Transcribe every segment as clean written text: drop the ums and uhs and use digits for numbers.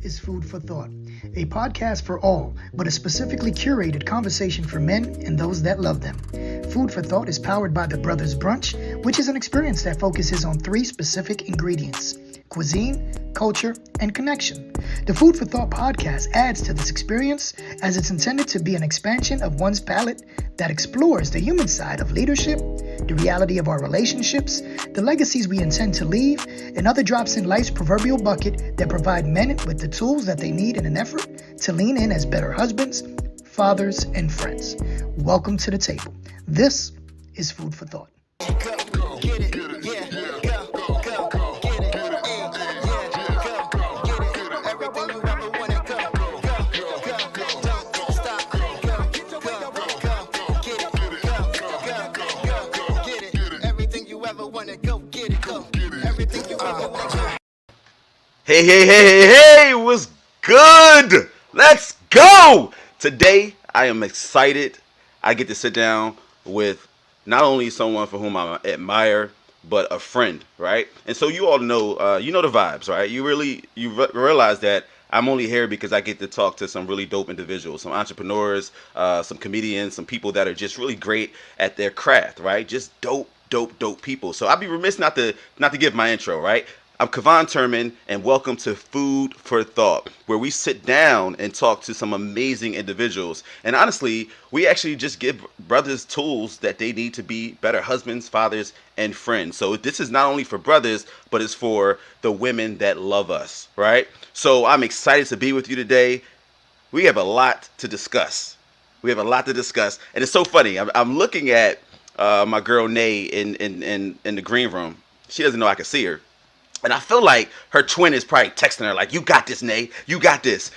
is Food for Thought, a podcast for all, but a specifically curated conversation for men and those that love them. Food for Thought is powered by the Brothers Brunch, which is an experience that focuses on 3 specific ingredients: cuisine, culture, and connection. The Food for Thought podcast adds to this experience as it's intended to be an expansion of one's palate that explores the human side of leadership, the reality of our relationships, the legacies we intend to leave, and other drops in life's proverbial bucket that provide men with the tools that they need in an effort to lean in as better husbands, fathers, and friends. Welcome to the table. This is Food for Thought. Hey, what's good? Let's go! Today, I am excited. I get to sit down with not only someone for whom I admire, but a friend, right? And so you all know, you know the vibes, right? You realize that I'm only here because I get to talk to some really dope individuals, some entrepreneurs, some comedians, some people that are just really great at their craft, right? Just dope people. So I'd be remiss not to give my intro, right? I'm Kavan Turman, and welcome to Food for Thought, where we sit down and talk to some amazing individuals. And honestly, we actually just give brothers tools that they need to be better husbands, fathers, and friends. So this is not only for brothers, but it's for the women that love us, right? So I'm excited to be with you today. We have a lot to discuss. And it's so funny. I'm looking at my girl Nay in the green room. She doesn't know I can see her. And I feel like her twin is probably texting her like, "You got this, Nay. You got this."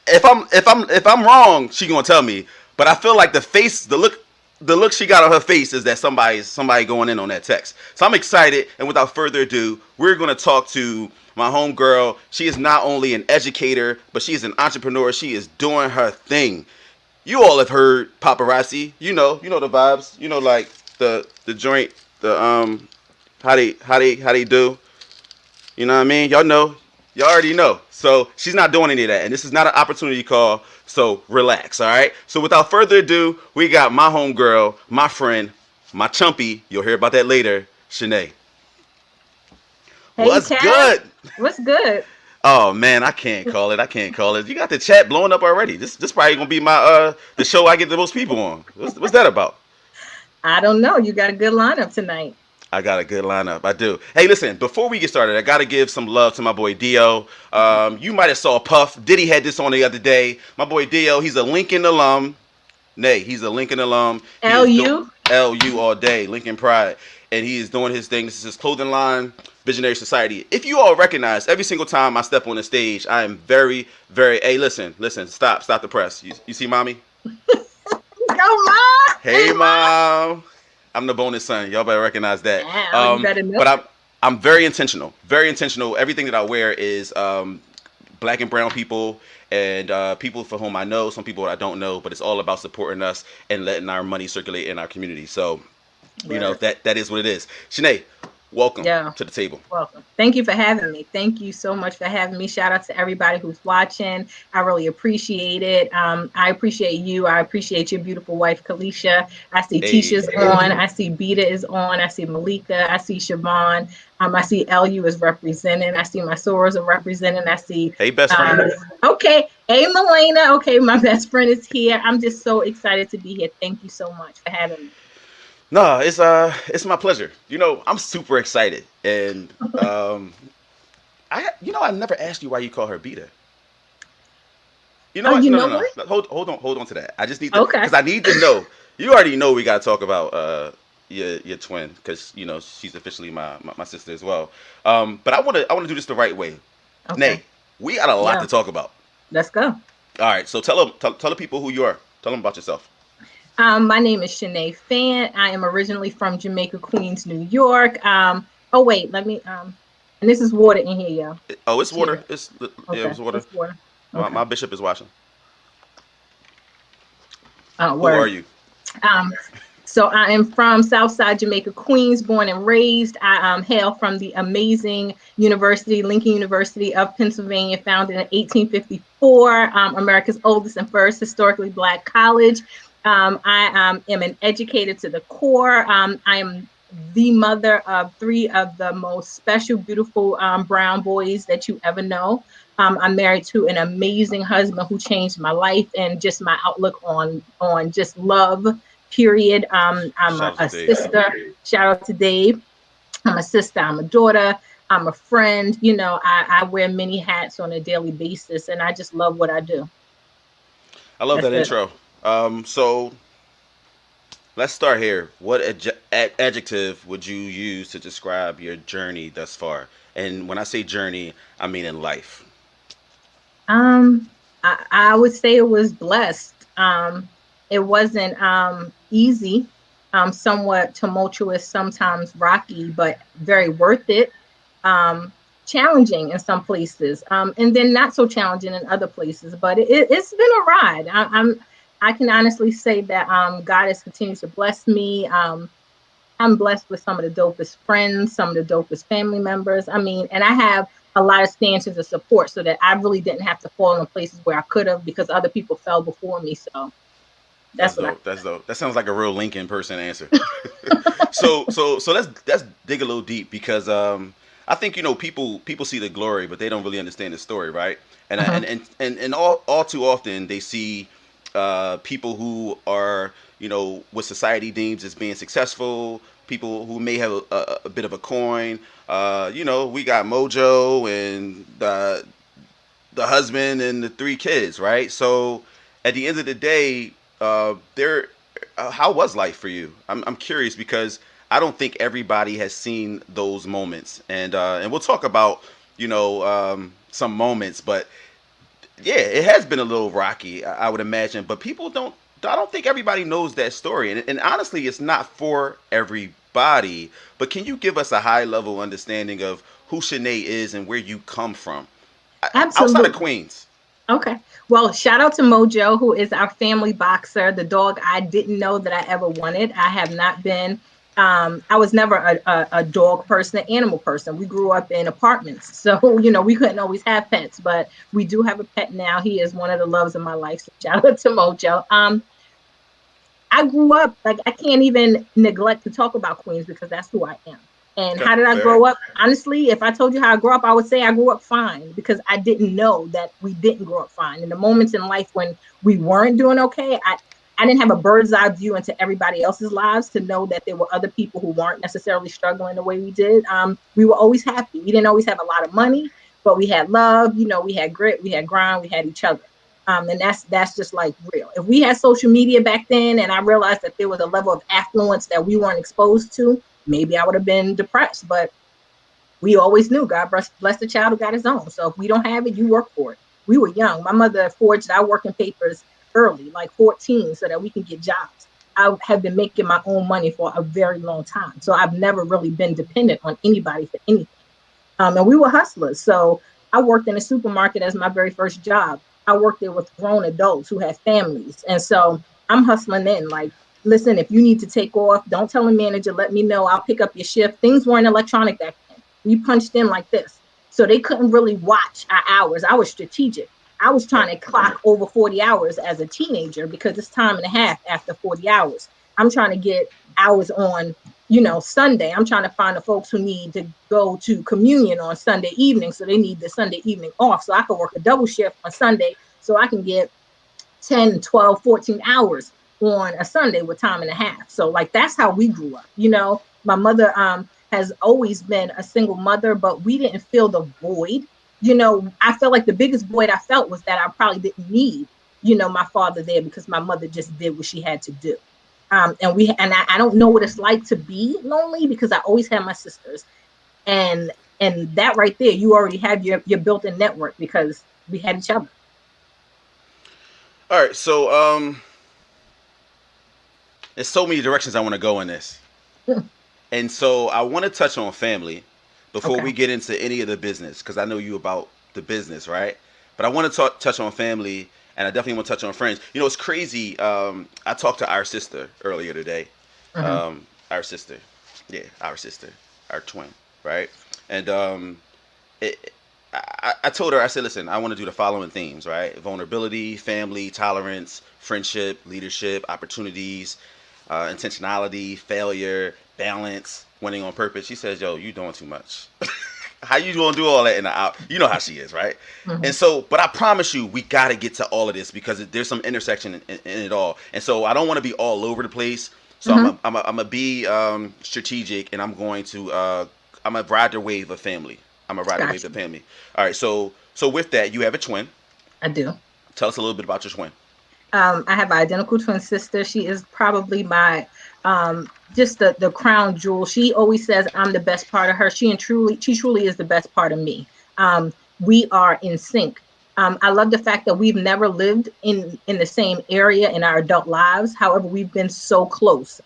If I'm wrong, she gonna tell me. But I feel like the look she got on her face is that somebody going in on that text. So I'm excited. And without further ado, we're gonna talk to my homegirl. She is not only an educator, but she is an entrepreneur. She is doing her thing. You all have heard paparazzi. You know the vibes. You know, like the joint, the how they do. You know what I mean? Y'all already know. So she's not doing any of that. And this is not an opportunity call. So relax, all right? So without further ado, we got my homegirl, my friend, my chumpy. You'll hear about that later, Shanae. Hey, What's good? What's good? Oh man, I can't call it. You got the chat blowing up already. This probably gonna be my the show I get the most people on. What's that about? I don't know. You got a good lineup tonight. I got a good lineup. I do. Hey, listen, before we get started, I got to give some love to my boy Dio. You might have saw Puff. Diddy had this on the other day. My boy Dio, he's a Lincoln alum. He's a Lincoln alum. LU all day, Lincoln Pride. And he is doing his thing. This is his clothing line, Visionary Society. If you all recognize, every single time I step on the stage, I am very, very, hey, listen, stop the press. You see mommy? Go, Mom! Hey, Mom. I'm the bonus son. Y'all better recognize that. Wow, you better know. But I'm very intentional. Very intentional. Everything that I wear is black and brown people and people for whom I know, some people I don't know, but it's all about supporting us and letting our money circulate in our community. So, you know, that is what it is. Shanae, welcome to the table. Welcome. Thank you for having me. Thank you so much for having me. Shout out to everybody who's watching. I really appreciate it. I appreciate you. I appreciate your beautiful wife, Kalisha. I see Tisha's on. I see Beta is on. I see Malika. I see Siobhan. I see LU is representing. I see my Soros are representing. I see. Hey, best friend. Okay. Hey, Melena. Okay, my best friend is here. I'm just so excited to be here. Thank you so much for having me. No, it's my pleasure. You know, I'm super excited, and I never asked you why you call her Beta. You know what? No. Hold on to that. I just need to, because I need to know. You already know we got to talk about your twin, because you know she's officially my sister as well. But I want to do this the right way. Okay. Nay, we got a lot to talk about. Let's go. All right, so tell the people who you are. Tell them about yourself. My name is Shanae Fant. I am originally from Jamaica, Queens, New York. And this is water in here, y'all. Oh, it's water. It's water. It's water. My bishop is watching. Oh, who are you? So I am from Southside Jamaica, Queens, born and raised. I hail from the amazing university, Lincoln University of Pennsylvania, founded in 1854, America's oldest and first historically Black college. I am an educator to the core. I am the mother of 3 of the most special, beautiful brown boys that you ever know. I'm married to an amazing husband who changed my life and just my outlook on just love. Period. I'm Shout out to a Dave. sister. Shout out to Dave. I'm a sister. I'm a daughter. I'm a friend. You know, I wear many hats on a daily basis, and I just love what I do. I love That's that it. intro. So let's start here. What adjective would you use to describe your journey thus far? And when I say journey, I mean in life. I would say it was blessed. It wasn't easy, somewhat tumultuous, sometimes rocky, but very worth it. Challenging in some places, and then not so challenging in other places. But it's been a ride. I can honestly say that God has continued to bless me. I'm blessed with some of the dopest friends, some of the dopest family members. I mean, and I have a lot of stanchions of support so that I really didn't have to fall in places where I could have because other people fell before me. So That's that's what I dope. That's dope. That sounds like a real Lincoln person answer. So let's dig a little deep because I think people see the glory, but they don't really understand the story, right? And I- uh-huh. and all too often they see people who are what society deems as being successful, people who may have a bit of a coin. We got Mojo and the husband and the 3 kids, right? So at the end of the day, there, how was life for you? I'm curious because I don't think everybody has seen those moments, and we'll talk about some moments, but yeah, it has been a little rocky, I would imagine. But people don't. I don't think everybody knows that story, and honestly, it's not for everybody. But can you give us a high level understanding of who Shanae is and where you come from, outside of Absolutely. Queens? Okay. Well, shout out to Mojo, who is our family boxer, the dog I didn't know that I ever wanted. I have not been, I was never a dog person, an animal person. We grew up in apartments. So, we couldn't always have pets, but we do have a pet now. He is one of the loves of my life. So shout out to Mojo. I grew up, like, I can't even neglect to talk about Queens because that's who I am. And Okay, how did I fair. grow up? Honestly, if I told you how I grew up, I would say I grew up fine because I didn't know that we didn't grow up fine. In the moments in life when we weren't doing okay, I didn't have a bird's eye view into everybody else's lives to know that there were other people who weren't necessarily struggling the way we did. We were always happy. We didn't always have a lot of money, but we had love, we had grit, we had grind, we had each other. And that's just like real. If we had social media back then and I realized that there was a level of affluence that we weren't exposed to, maybe I would have been depressed. But we always knew God bless the child who got his own. So if we don't have it, you work for it. We were young. My mother forged our working papers early, like 14, so that we can get jobs. I have been making my own money for a very long time. So I've never really been dependent on anybody for anything. And we were hustlers. So I worked in a supermarket as my very first job. I worked there with grown adults who had families. And so I'm hustling in like, listen, if you need to take off, don't tell a manager, let me know. I'll pick up your shift. Things weren't electronic back then. We punched in like this. So they couldn't really watch our hours. I was strategic. I was trying Right. to clock over 40 hours as a teenager because it's time and a half after 40 hours. I'm trying to get hours on Sunday. I'm trying to find the folks who need to go to communion on Sunday evening. So they need the Sunday evening off. So I can work a double shift on Sunday so I can get 10, 12, 14 hours on a Sunday with time and a half. So like that's how we grew up. My mother has always been a single mother, but we didn't feel the void. I felt like the biggest void I felt was that I probably didn't need, my father there because my mother just did what she had to do. I don't know what it's like to be lonely because I always had my sisters. And that right there, you already have your built-in network because we had each other. All right, so there's so many directions I want to go in this, and so I want to touch on family before Okay. we get into any of the business because I know you about the business, right? But I want to touch on family, and I definitely want to touch on friends. It's crazy. I talked to our sister earlier today, Mhm. Our sister. Yeah, our sister, our twin, right? And it, I told her, I said, listen, I want to do the following themes, right? Vulnerability, family, tolerance, friendship, leadership, opportunities, intentionality, failure, balance, winning on purpose. She says, yo, you doing too much. How you gonna do all that in the hour? You know how she is, right? And Mhm. so, but I promise you, we got to get to all of this because there's some intersection in it all. And so, I don't want to be all over the place. So Mhm. I'm gonna be strategic, and I'm a ride the wave of family. I'm a ride the wave Gotcha. of family. All right. So with that, you have a twin. I do. Tell us a little bit about your twin. I have an identical twin sister. She is probably my just the crown jewel. She always says I'm the best part of her. She truly is the best part of me. We are in sync. I love the fact that we've never lived in the same area in our adult lives. However, we've been so close.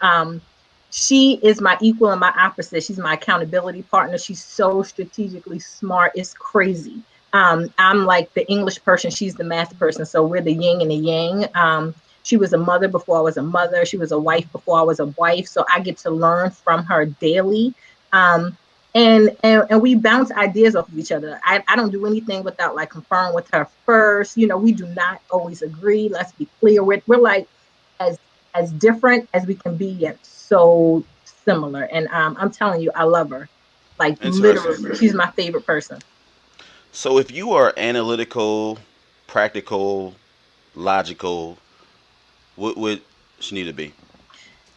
She is my equal and my opposite. She's my accountability partner. She's so strategically smart. It's crazy. I'm like the English person, she's the math person. So we're the yin and the yang. She was a mother before I was a mother. She was a wife before I was a wife. So I get to learn from her daily. Um, and we bounce ideas off of each other. I don't do anything without like conferring with her first. We do not always agree. Let's be clear. We're like as as different as we can be, yet so similar. And I'm telling you, I love her. Like Interesting. literally, she's my favorite person. So if you are analytical, practical, logical, what would she need to be?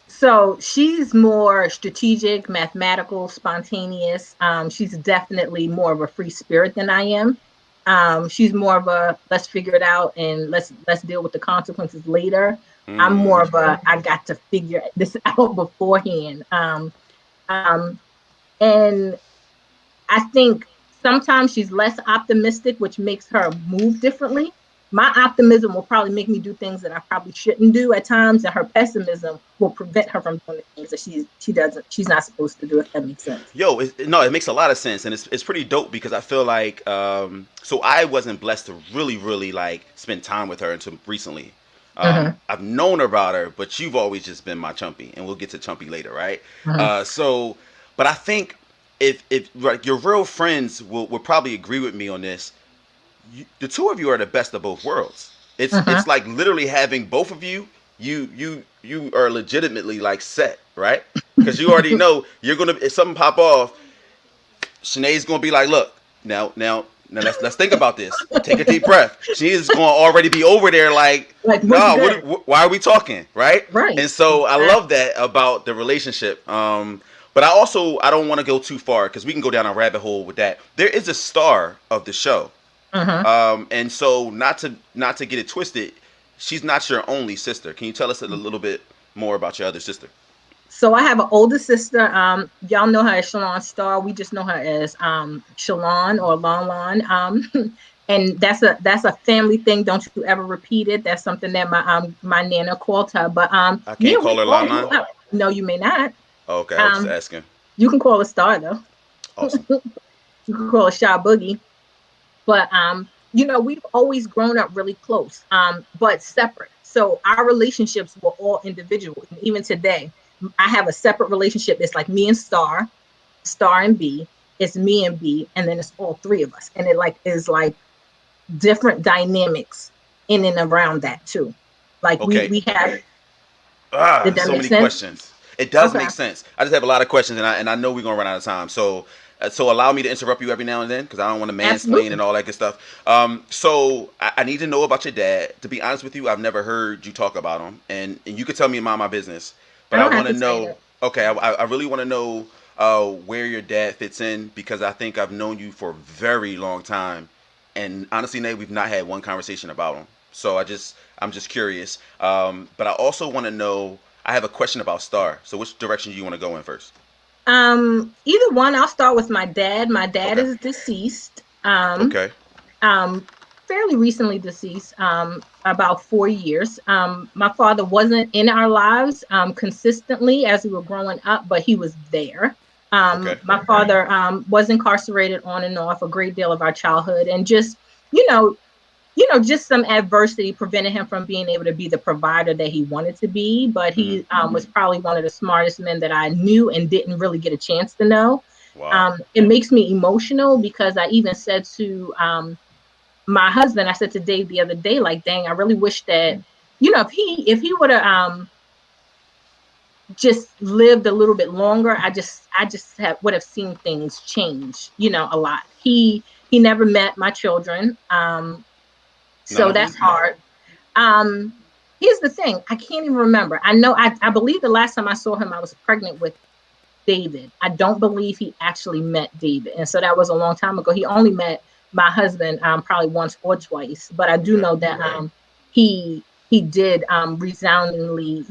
So she's more strategic, mathematical, spontaneous. She's definitely more of a free spirit than I am. She's more of a let's figure it out and let's deal with the consequences later. I'm more Mm. of a I got to figure this out beforehand. Um, and I think sometimes she's less optimistic, which makes her move differently. My optimism will probably make me do things that I probably shouldn't do at times, and her pessimism will prevent her from doing the things that she's not supposed to do. If that makes sense. Yo, no, it makes a lot of sense, and it's pretty dope because I feel like so I wasn't blessed to really like spend time with her until recently. Mm-hmm, I've known about her, but you've always just been my chumpy, and we'll get to chumpy later, right? mm-hmm, So, but I think if like your real friends will probably agree with me on this. The two of you are the best of both worlds. It's mm-hmm. like literally having both of you. You are legitimately like set, right? Because you already know you're gonna if something pop off, Shanae's gonna be like, look, now let's think about this. Take a deep breath. She is gonna already be over there like, Like, what's nah, good? why are we talking, right? Right. And so I love Exactly. that about the relationship. But I don't want to go too far because we can go down a rabbit hole with that. There is a star of the show, Mm-hmm. and so not to get it twisted, she's not your only sister. Can you tell us a little bit more about your other sister? So I have an older sister. Y'all know her as Shalon Star. We just know her as Shalon or Lon Lon. And that's a family thing. Don't you ever repeat it. That's something that my nana called her. But I yeah, can't we call her all Lan grew Lan. up. No, you may not. Oh, okay, I was just Um, asking. you can call her Star though. Awesome. You can call her Shy Boogie. But we've always grown up really close, but separate. So our relationships were all individual. And even today, I have a separate relationship. It's like me and Star and B. It's me and B, and then it's all three of us. And it like is like different dynamics in and around that too. Like we Okay. we have. Ah, Did that so make many sense? questions. It does Okay. make sense. I just have a lot of questions, and I know we're gonna run out of time. So allow me to interrupt you every now and then because I don't want to mansplain and Absolutely. all that good stuff. So I need to know about your dad. To be honest with you, I've never heard you talk about him, and you could tell me mind my business, I but I don't have want to to tell you know. that. Okay, I really want to know where your dad fits in because I think I've known you for a very long time, and honestly, Nate, we've not had one conversation about him. So I'm just curious. But I also want to know. I have a question about Star. So which direction do you want to go in first? Either one. I'll start with my dad. My dad Okay. is deceased. Okay. Um, Fairly recently deceased, about 4 years. My father wasn't in our lives consistently as we were growing up, but he was there. Okay. My father was incarcerated on and off a great deal of our childhood, and just you know just some adversity prevented him from being able to be the provider that he wanted to be. But he was probably one of the smartest men that I knew and didn't really get a chance to know. Wow. It makes me emotional because I even said to my husband, I said to Dave the other day, like, dang, I really wish that, if he would have just lived a little bit longer, I just would have seen things change, a lot. He never met my children. So that's hard. Here's the thing. I can't even remember. I know, I believe the last time I saw him, I was pregnant with David. I don't believe he actually met David. And so that was a long time ago. He only met my husband probably once or twice. But I do know that he did resoundingly,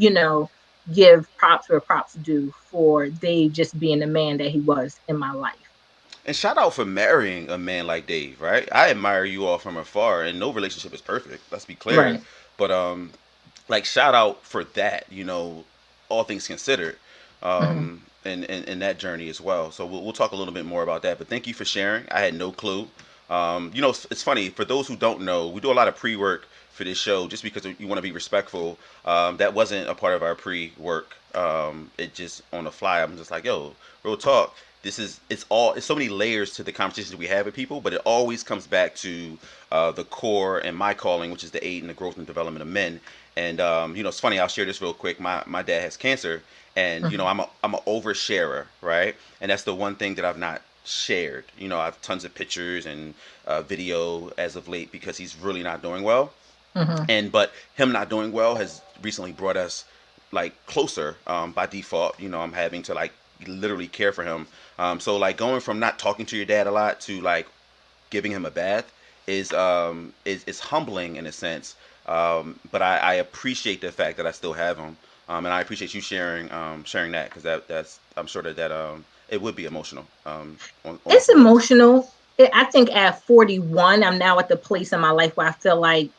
give props where props due for Dave just being the man that he was in my life. And shout out for marrying a man like Dave, right? I admire you all from afar, and no relationship is perfect. Let's be clear. Right. But like shout out for that, all things considered, in that journey as well. So we'll talk a little bit more about that. But thank you for sharing. I had no clue. It's funny for those who don't know. We do a lot of pre-work for this show just because you want to be respectful. That wasn't a part of our pre-work. It just on the fly. I'm just like, yo, real talk. It's so many layers to the conversations we have with people, but it always comes back to the core and my calling, which is to aid in the growth and development of men. And it's funny. I'll share this real quick. My dad has cancer, and I'm an oversharer, right? And that's the one thing that I've not shared. I have tons of pictures and video as of late because he's really not doing well. But him not doing well has recently brought us like closer by default. I'm having to like literally care for him. So like going from not talking to your dad a lot to like giving him a bath is humbling in a sense. But I appreciate the fact that I still have him. And I appreciate you sharing that because that's I'm sure that it would be emotional. It's emotional. I think at 41, I'm now at the place in my life where I feel like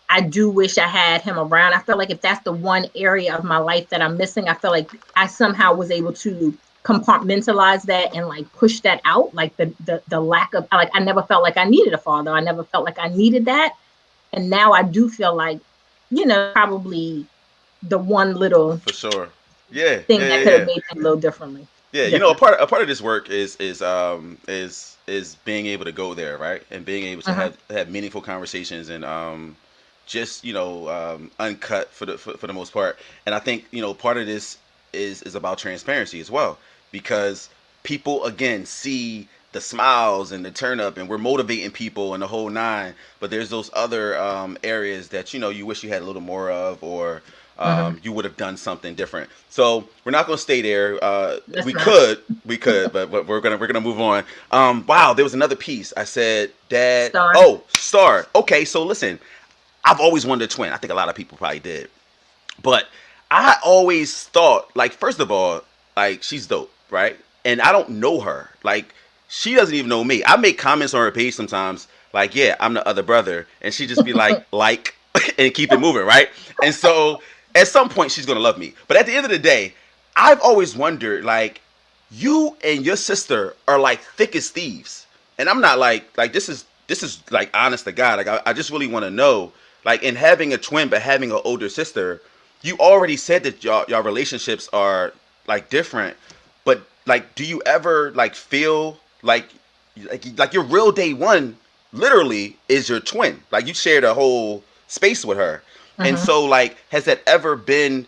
I do wish I had him around. I feel like if that's the one area of my life that I'm missing, I feel like I somehow was able to compartmentalize that and like push that out. Like the lack of, like, I never felt like I needed a father. I never felt like I needed that. And now I do feel like, probably the one little for sure. Yeah. thing that could have made things a little differently. Yeah, a part of this work is being able to go there, right? And being able to have meaningful conversations and just uncut for the most part. And I think part of this is about transparency as well, because people again see the smiles and the turn up and we're motivating people and the whole nine, but there's those other areas that you wish you had a little more of, or you would have done something different. So we're not going to stay there. We could, but we're gonna move on. Wow, there was another piece. I said, Dad. Star. Oh, Star. Okay, so listen, I've always wanted a twin. I think a lot of people probably did, but I always thought, like, first of all, like, she's dope, right? And I don't know her. Like, she doesn't even know me. I make comments on her page sometimes, like, yeah, I'm the other brother, and she just be like, and keep it moving, right? And so at some point she's gonna love me. But at the end of the day, I've always wondered, like, you and your sister are like thick as thieves, and I'm not like this is like honest to God. Like, I just really want to know, like, in having a twin but having an older sister, you already said that y'all relationships are like different, but like, do you ever like feel like your real day one literally is your twin? Like, you shared a whole space with her. And so, like, has that ever been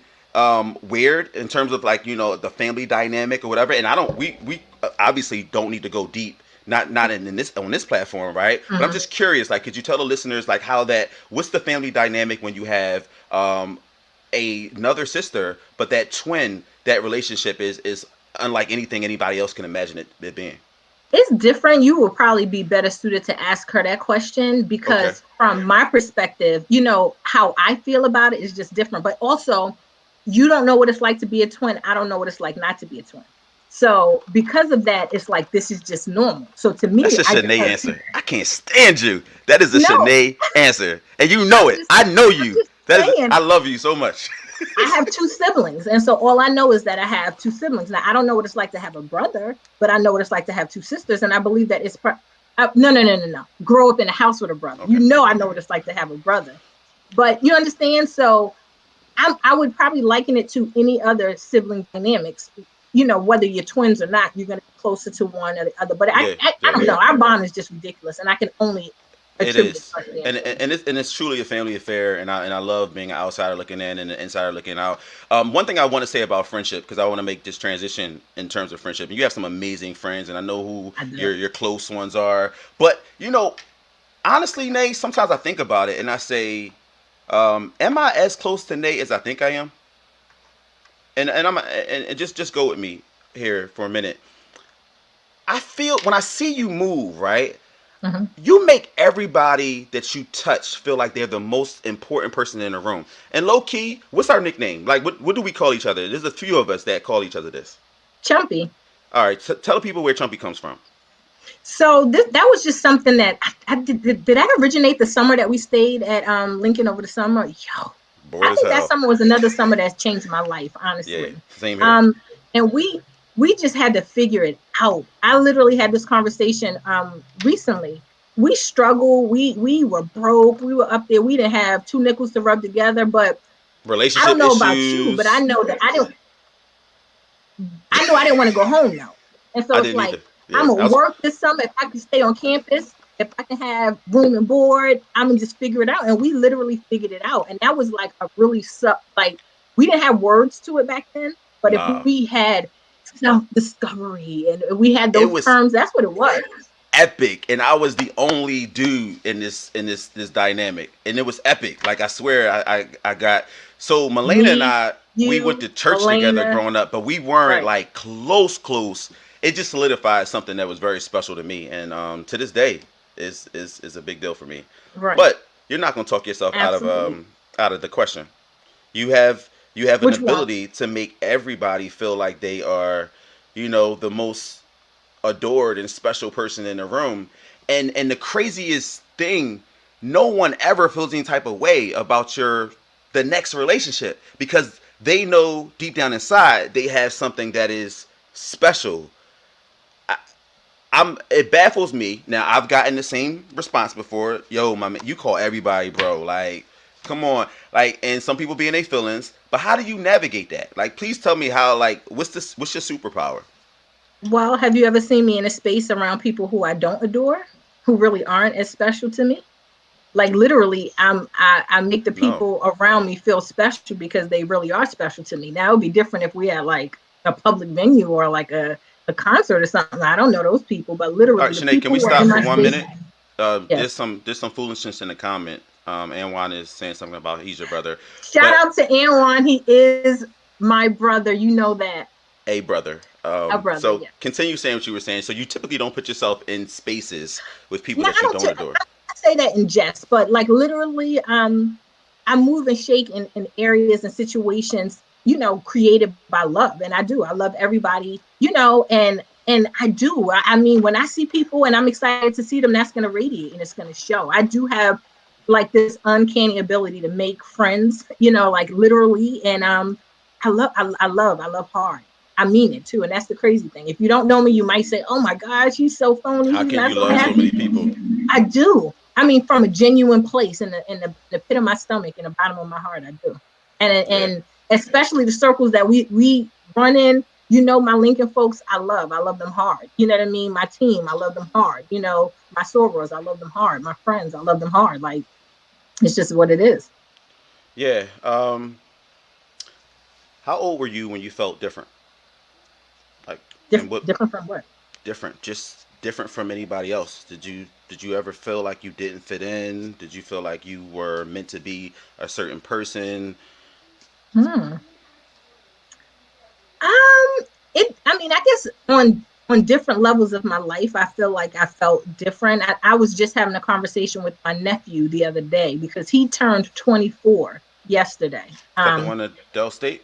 weird in terms of like, the family dynamic or whatever? And we obviously don't need to go deep, not in this on this platform, right? But I'm just curious, like, could you tell the listeners like what's the family dynamic when you have another sister, but that twin, that relationship is unlike anything anybody else can imagine it being? It's different. You will probably be better suited to ask her that question because from my perspective, how I feel about it is just different. But also, you don't know what it's like to be a twin. I don't know what it's like not to be a twin. So because of that, it's like, this is just normal. So to me, that's a Shanae answer. I can't stand you. That is a Shanae answer. And you know it. I know you. I love you so much. I have two siblings. And so all I know is that I have two siblings. Now, I don't know what it's like to have a brother, but I know what it's like to have two sisters. And I believe that No. Grow up in a house with a brother. Okay. I know what it's like to have a brother. But you understand? So I would probably liken it to any other sibling dynamics. Whether you're twins or not, you're going to be closer to one or the other. But I don't know. Our bond is just ridiculous, and I can only attribute it is, it. And it's truly a family affair, and I love being an outsider looking in and an insider looking out. One thing I want to say about friendship, because I want to make this transition in terms of friendship. You have some amazing friends, and I know who your close ones are. But honestly, Nate, sometimes I think about it and I say, am I as close to Nate as I think I am? And just go with me here for a minute. I feel when I see you move, right? Mm-hmm. You make everybody that you touch feel like they're the most important person in the room. And low key, what's our nickname? Like, what do we call each other? There's a few of us that call each other this. Chumpy. All right, tell people where Chumpy comes from. So that was just something that I did. Did that originate the summer that we stayed at Lincoln over the summer? Yo, Bored I think that summer was another summer that's changed my life, honestly. Yeah, same here. And we just had to figure it out. I literally had this conversation recently. We struggled. We were broke. We were up there. We didn't have 2 nickels to rub together. But relationship I don't know issues. about you, but I know that I didn't want to go home now. And so it's like, yeah, I'm gonna work this summer. If I can stay on campus, if I can have room and board, I'm gonna just figure it out. And we literally figured it out. And that was like a really we didn't have words to it back then, but if we had self-discovery and we had those terms, that's what it was. Epic. And I was the only dude in this dynamic, and it was epic. Like, I swear, I got so Malena and I, we went to church together growing up, but we weren't like close. It just solidified something that was very special to me, and to this day is a big deal for me. Right. But you're not gonna talk yourself out of the question. You have an ability to make everybody feel like they are, the most adored and special person in the room. And the craziest thing, no one ever feels any type of way about the next relationship, because they know deep down inside they have something that is special. It baffles me. Now, I've gotten the same response before. Yo, my man, you call everybody bro. Like, come on. Like, and some people be in their feelings. But how do you navigate that? Like, please tell me how. Like, what's your superpower? Well, have you ever seen me in a space around people who I don't adore, who really aren't as special to me? Like, literally, I make the people around me feel special because they really are special to me. Now, it would be different if we had like a public venue or like a concert or something. I don't know those people, but literally. All right, Shanae, can we stop for 1 minute? There's some foolishness in the comment. Anwan is saying something about he's your brother. Shout out to Anwan. He is my brother. You know that. A brother. A brother. So continue saying what you were saying. So you typically don't put yourself in spaces with people that you don't adore. I say that in jest, but like literally, I move and shake in areas and situations, created by love. And I do. I love everybody, and I do. I mean, when I see people and I'm excited to see them, that's going to radiate and it's going to show. I do have like this uncanny ability to make friends, like literally. And I love hard. I mean it too. And that's the crazy thing. If you don't know me, you might say, oh my gosh, he's so phony. How can you love so many people? I do. I mean, from a genuine place in the pit of my stomach, in the bottom of my heart, I do. And especially the circles that we run in, my Lincoln folks, I love them hard. You know what I mean? My team, I love them hard. My sorors, I love them hard. My friends, I love them hard. Like, it's just what it is. Yeah. How old were you when you felt different? Like, different from what? Just different from anybody else. Did you ever feel like you didn't fit in? Did you feel like you were meant to be a certain person? I guess on different levels of my life, I feel like I felt different. I was just having a conversation with my nephew the other day because he turned 24 yesterday. Is that the one at Dell State?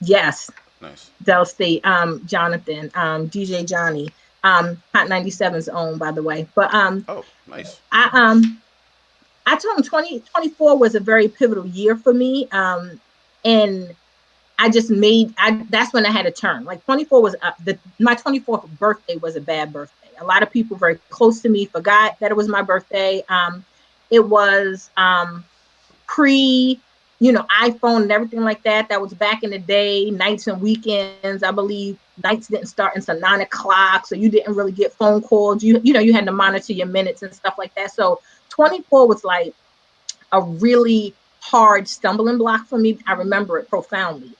Yes. Nice. Dell State, Jonathan, DJ Johnny, Hot 97's own, by the way. But oh, nice. I told him 2024 was a very pivotal year for me. And I just that's when I had a turn. Like 24 was my 24th birthday was a bad birthday. A lot of people very close to me forgot that it was my birthday. It was pre, iPhone and everything like that. That was back in the day, nights and weekends. I believe nights didn't start until 9 o'clock, so you didn't really get phone calls. You had to monitor your minutes and stuff like that. So 24 was like a really hard stumbling block for me. I remember it profoundly.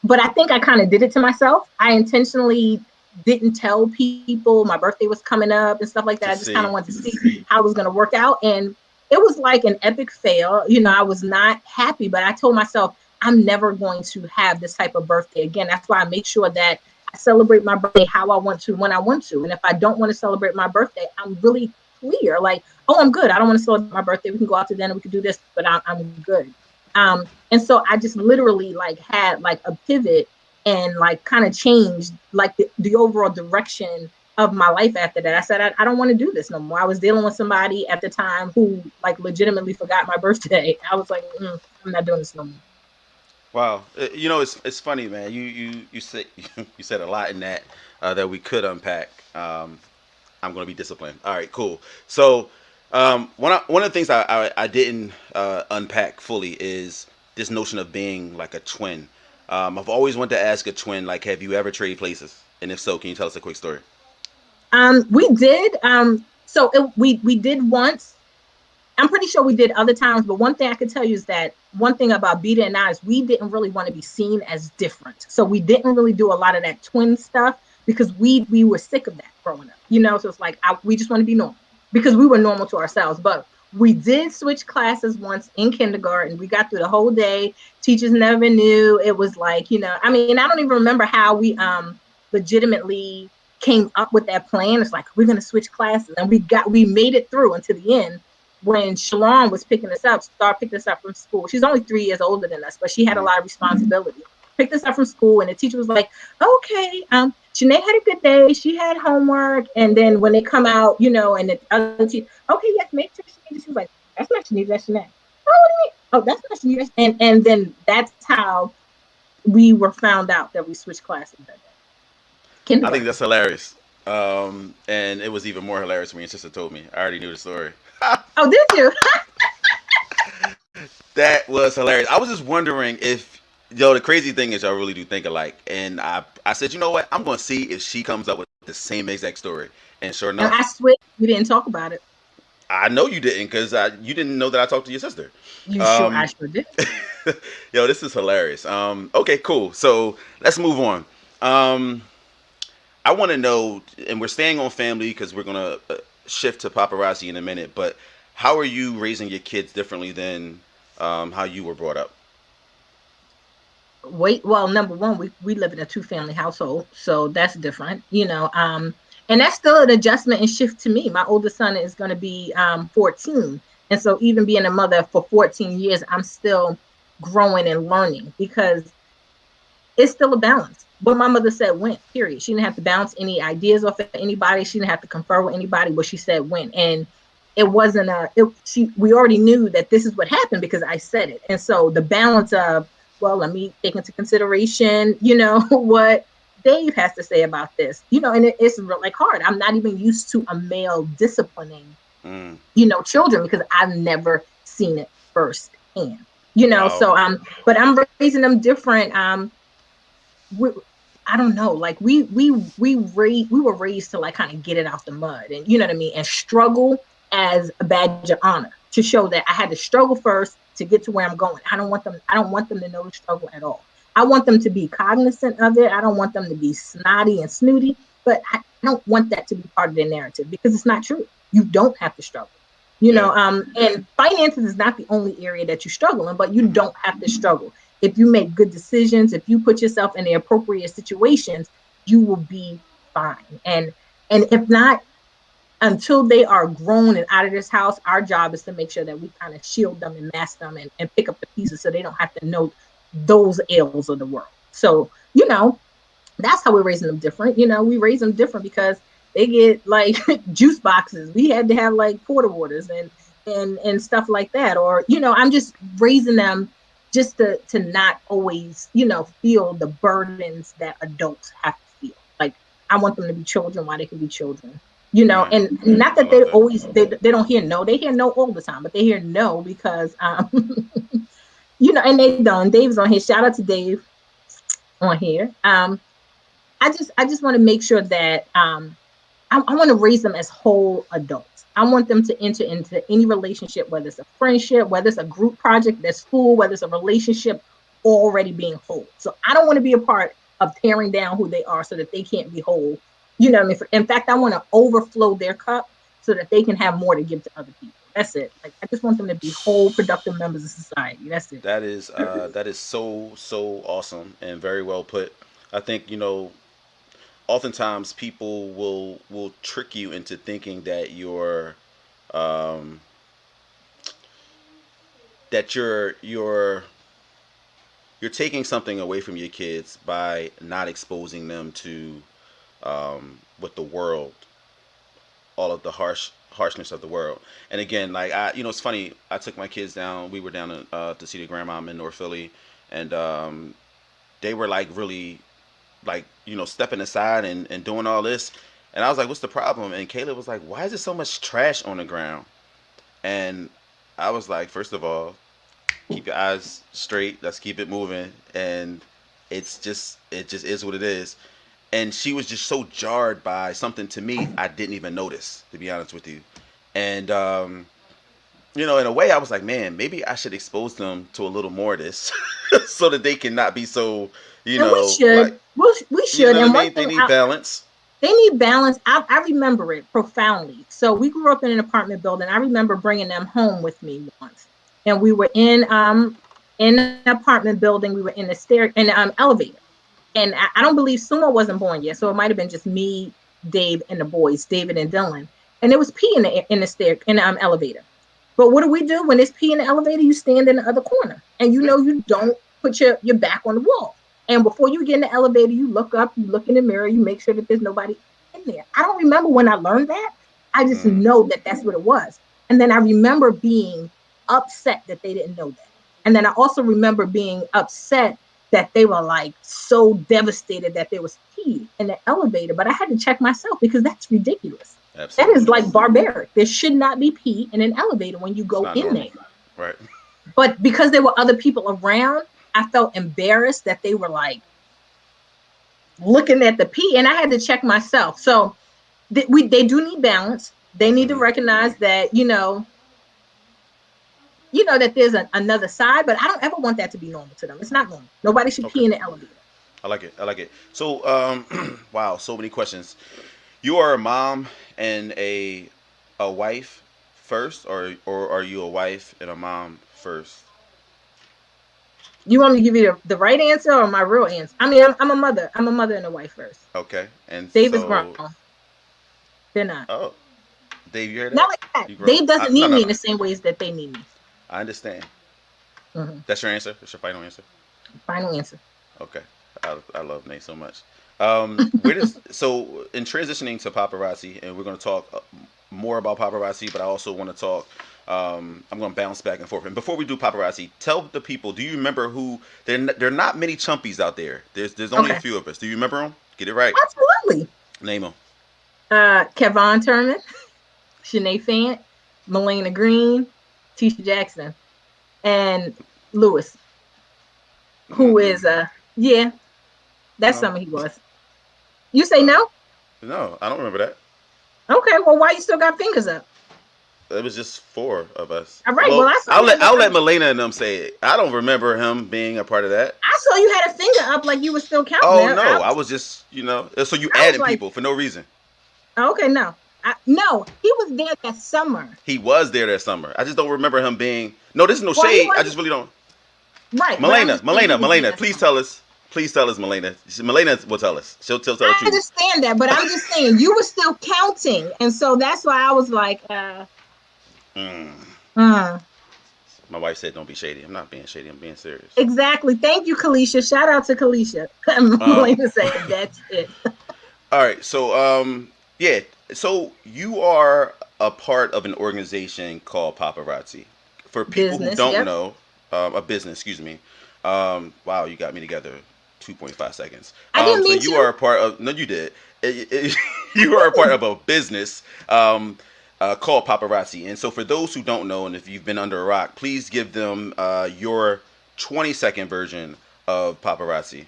But I think I kind of did it to myself. I intentionally didn't tell people my birthday was coming up and stuff like that. I just kind of wanted to see how it was going to work out. And it was like an epic fail. I was not happy, but I told myself I'm never going to have this type of birthday again. That's why I make sure that I celebrate my birthday how I want to, when I want to. And if I don't want to celebrate my birthday, I'm really clear. Like, oh, I'm good. I don't want to celebrate my birthday. We can go out to dinner. We can do this, but I'm good. And so I just literally had a pivot and kind of changed the overall direction of my life after that. I said, I don't want to do this no more. I was dealing with somebody at the time who legitimately forgot my birthday. I was like, I'm not doing this no more. Wow, it's funny, man. You said you said a lot in that that we could unpack. I'm going to be disciplined. All right, cool. So one of the things I didn't unpack fully is this notion of being like a twin. I've always wanted to ask a twin, have you ever traded places? And if so, can you tell us a quick story? We did. We did once. I'm pretty sure we did other times, but one thing I can tell you is that one thing about Beta and I is we didn't really want to be seen as different. So we didn't really do a lot of that twin stuff because we were sick of that growing up, so it's like, we just want to be normal because we were normal to ourselves. But we did switch classes once in kindergarten. We got through the whole day. Teachers never knew. It was like, I don't even remember how we legitimately came up with that plan. It's like, we're going to switch classes. And we made it through until the end when Shalon was picking us up from school. She's only 3 years older than us, but she had a lot of responsibility. Picked us up from school, and the teacher was like, okay, Shanae had a good day. She had homework. And then when they come out, and the other teacher, okay, yes, make sure she was like, that's not Shanae, that's Shanae. Oh, what do you mean? Oh, that's not Shanae. And then that's how we were found out that we switched classes that day. I think that's hilarious. And it was even more hilarious when your sister told me. I already knew the story. Oh, did you? That was hilarious. I was just wondering if, the crazy thing is y'all really do think alike. And I said, you know what? I'm going to see if she comes up with the same exact story. And sure enough. And I swear we didn't talk about it. I know you didn't because you didn't know that I talked to your sister. I sure did. Yo, this is hilarious. Okay, cool. So let's move on. I want to know, and we're staying on family because we're going to shift to paparazzi in a minute, but how are you raising your kids differently than how you were brought up? Well, number one, we live in a 2-family household, so that's different, and that's still an adjustment and shift to me. My oldest son is going to be 14, and so even being a mother for 14 years, I'm still growing and learning because it's still a balance. But my mother said when, period. She didn't have to bounce any ideas off of anybody. She didn't have to confer with anybody, but she said when. And it wasn't we already knew that this is what happened because I said it. And so the balance of, well, let me take into consideration, what Dave has to say about this, and it's really hard. I'm not even used to a male disciplining, children because I've never seen it firsthand, Wow. So, but I'm raising them different. I don't know, we were raised to kind of get it out the mud and you know what I mean, and struggle as a badge of honor to show that I had to struggle first to get to where I'm going. I don't want them to know the struggle at all. I want them to be cognizant of it. I don't want them to be snotty and snooty, but I don't want that to be part of their narrative because it's not true. You don't have to struggle. And finances is not the only area that you struggle in, but you don't have to struggle. If you make good decisions, if you put yourself in the appropriate situations, you will be fine. And if not, until they are grown and out of this house, our job is to make sure that we kind of shield them and mask them and pick up the pieces so they don't have to know those ills of the world. So, that's how we're raising them different. We raise them different because they get juice boxes. We had to have porta waters and stuff like that. Or, I'm just raising them just to not always, feel the burdens that adults have to feel. I want them to be children while they can be children. You know, Mm, and not that I love they that. always they don't hear no. They hear no all the time, but they hear no because you know, and they don't. Dave's on here. Shout out to Dave on here. I just want to make sure that I want to raise them as whole adults. I want them to enter into any relationship, whether it's a friendship, whether it's a group project, their school, whether it's a relationship, already being whole. So I don't want to be a part of tearing down who they are so that they can't be whole. You know what I mean? In fact, I want to overflow their cup so that they can have more to give to other people. That's it. Like I just want them to be whole, productive members of society. That's it. That is so awesome and very well put. I think oftentimes people will trick you into thinking that um, you're taking something away from your kids by not exposing them to what the world, all of the harshness of the world. And again, like it's funny. I took my kids down. We were down to see the grandmom in North Philly, and they were like really like stepping aside and doing all this. And I was like, "What's the problem?" And Caleb was like, "Why is there so much trash on the ground?" And I was like, first of all, keep your eyes straight. Let's keep it moving. And it just is what it is. And she was just so jarred by something to me I didn't even notice, to be honest with you. And in a way, I was like, man, maybe I should expose them to a little more of this, so that they cannot be so, And we like, should. We you should. know what I And one mean? They thing need balance. they need balance. I remember it profoundly. So we grew up in an apartment building. I remember bringing them home with me once, and we were in an apartment building. We were in the elevator, and I don't believe Sumo wasn't born yet, so it might have been just me, Dave, and the boys, David and Dylan. And there was pee in the elevator. But what do when there's pee in the elevator? You stand in the other corner, and you don't put your back on the wall. And before you get in the elevator, you look up, you look in the mirror, you make sure that there's nobody in there. I don't remember when I learned that. I just Mm, know that that's what it was. And then I remember being upset that they didn't know that. And then I also remember being upset that they were like so devastated that there was pee in the elevator. But I had to check myself because that's ridiculous. That is absolutely. like barbaric. There should not be pee in an elevator when you It's go not in there. normal. Right. But because there were other people around, I felt embarrassed that they were like looking at the pee, and I had to check myself. So they do need balance. They need to Hmm. recognize that that there's another side, but I don't ever want that to be normal to them. It's not normal. Nobody should Okay. pee in the elevator. I like it. I like it. So, wow, so many questions. You are a mom and a wife first, or are you a wife and a mom first? You want me to give you the right answer or my real answer? I mean, I'm a mother. I'm a mother and a wife first. Okay. And Dave is grown. so, They're not. oh, Dave, you hear Not that? like that. You grown? Dave doesn't No, need no, me in no. the same ways that they need me. I understand. Hmm. That's your answer. That's your final answer. Final answer. Okay. I love Nate so much. So in transitioning to paparazzi, and we're going to talk more about paparazzi, but I also want to talk. I'm going to bounce back and forth. And before we do paparazzi, tell the people. Do you remember who? There are not many chumpies out there. There's only a Okay. few of us. Do you remember them? Get it right. Absolutely. Name them. Kevon Turman, Shanae Fant, Melena Green, Tisha Jackson, and Lewis, who Mm-mm. is yeah, that's No. some he was. You say Uh, no? no, I don't remember that. Okay, well, why you still got fingers up? It was just four of us. All right, well, Well, I saw I'll let Melena and them say it. I don't remember him being a part of that. I saw you had a finger up like you were still counting Oh there. no, I was just so you I was adding like, people for no reason. okay, no. No, he was there that summer. He was there that summer. I just don't remember him being. No, this is no Well, he shade. I wasn't just really don't. right. But I'm just saying he was there Melena, that please summer. tell us. Please tell us, Melena. Melena will tell us. She'll tell the I truth. understand that, but I'm just saying you were still counting, and so that's why I was like, Mm. uh. My wife said, "Don't be shady." I'm not being shady. I'm being serious. Exactly. Thank you, Kalisha. Shout out to Kalisha. Um. Melena said that's it. All right. So yeah. So you are a part of an organization called Paparazzi. For people who Business, don't yep. know, a business. Excuse me. Wow, you got me together. 2.5 seconds. I didn't So mean you are a to. part of. No, you did. You are a part of a business called Paparazzi. And so, for those who don't know, and if you've been under a rock, please give them your 20-second version of Paparazzi.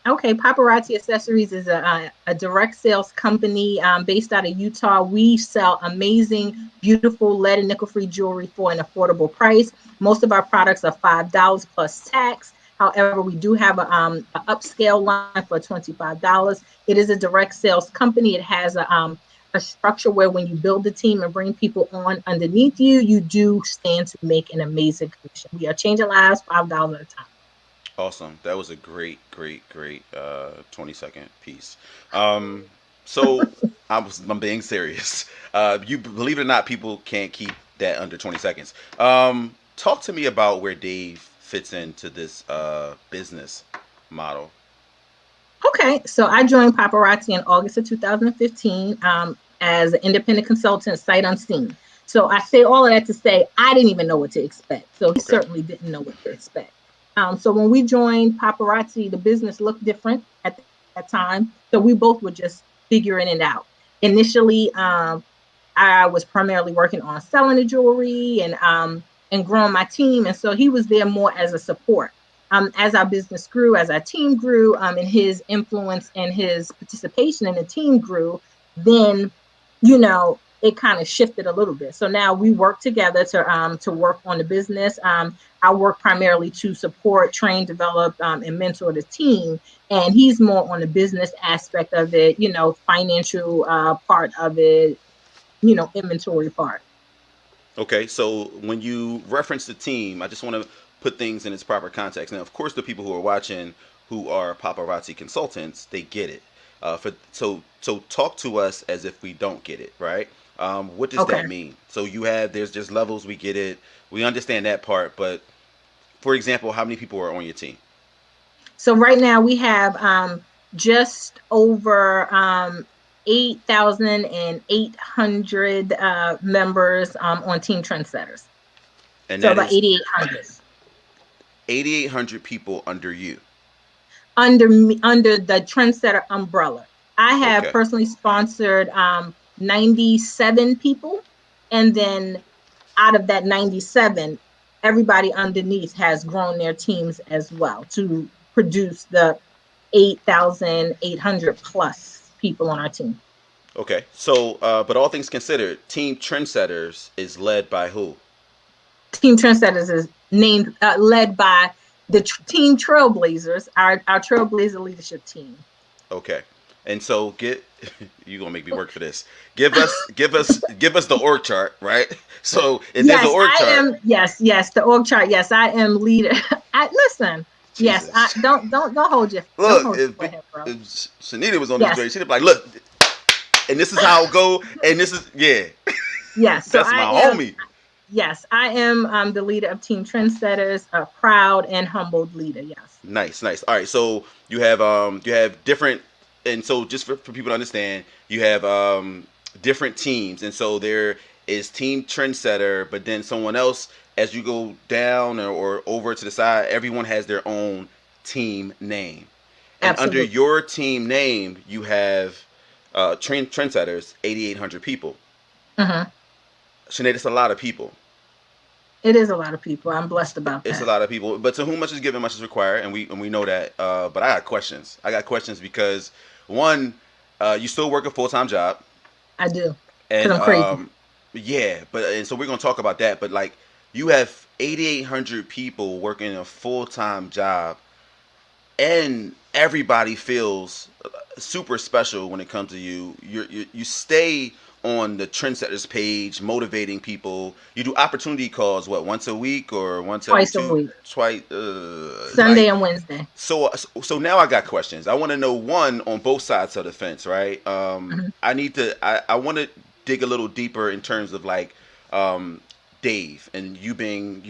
Okay, Paparazzi Accessories is a direct sales company based out of Utah. We sell amazing, beautiful lead and nickel-free jewelry for an affordable price. Most of our products are $5 plus tax. However, we do have a upscale line for $25. It is a direct sales company. It has a structure where when you build a team and bring people on underneath you, you do stand to make an amazing commission. We are changing lives $5 at a time. Awesome. That was a great 20-second piece. Um, so I'm being serious. You believe it or not, people can't keep that under 20 seconds. Talk to me about where Dave fits into this business model. Okay, so I joined Paparazzi in August of 2015 as an independent consultant, sight unseen. So I say all of that to say I didn't even know what to expect. So he Okay. certainly didn't know what to expect. So when we joined Paparazzi, the business looked different at that time. So we both were just figuring it out. Initially, I was primarily working on selling the jewelry and growing my team, and so he was there more as a support. As our business grew, as our team grew, and his influence and his participation in the team grew, then it kind of shifted a little bit. So now we work together to work on the business. I work primarily to support, train, develop, and mentor the team, and he's more on the business aspect of it, financial part of it, inventory part. Okay, so when you reference the team, I just want to put things in its proper context. Now, of course, the people who are watching, who are paparazzi consultants, they get it. So talk to us as if we don't get it, right? What does Okay. that mean? So there's just levels. We get it. We understand that part. But for example, how many people are on your team? So right now we have just over 8,800 members on Team Trendsetters. And So that about is 8,800 8,800 people under you. under the Trendsetter umbrella. I have Okay. personally sponsored 97 people, and then out of that 97, everybody underneath has grown their teams as well to produce the 8,800 plus people on our team. Okay. So, but all things considered, Team Trendsetters is led by who? Team Trendsetters is led by the Team Trailblazers, our Trailblazer leadership team. Okay. And so get you gonna make me work for this. Give us the org chart, right? So if there's an Yes, org I chart, am. Yes, the org chart. Yes, I am leader. Listen. Yes, I Jesus. don't hold your don't Look, hold your forehead, bro. if Shanita was on this Yes, joint, she'd be like, look, and this is how it go, and this is yeah. yes. So That's I my am. homie. Yes, I am the leader of Team Trendsetters, a proud and humbled leader. Yes. Nice. All right, so you have different, and so just for people to understand, you have different teams, and so there is Team Trendsetter, but then someone else as you go down or over to the side, everyone has their own team name, and under Absolutely. your team name, you have Trendsetters, 8,800 people. Hmm. Sinead, it's a lot of people. It is a lot of people. I'm blessed about It's a that. lot of people, but to whom much is given, much is required, and we know that. But I got questions. I got questions because one, you still work a full time job, I do, because and I'm crazy. yeah, but and so we're gonna talk about that. But like, you have 8,800 people working a full time job, and everybody feels super special when it comes to you. You stay on the trendsetters page, motivating people. You do opportunity calls what once a week or once every Twice a two week, twice Sunday and Wednesday. so now I got questions. I want to know one on both sides of the fence, right? Hmm. I want to dig a little deeper in terms of like um, Dave and you being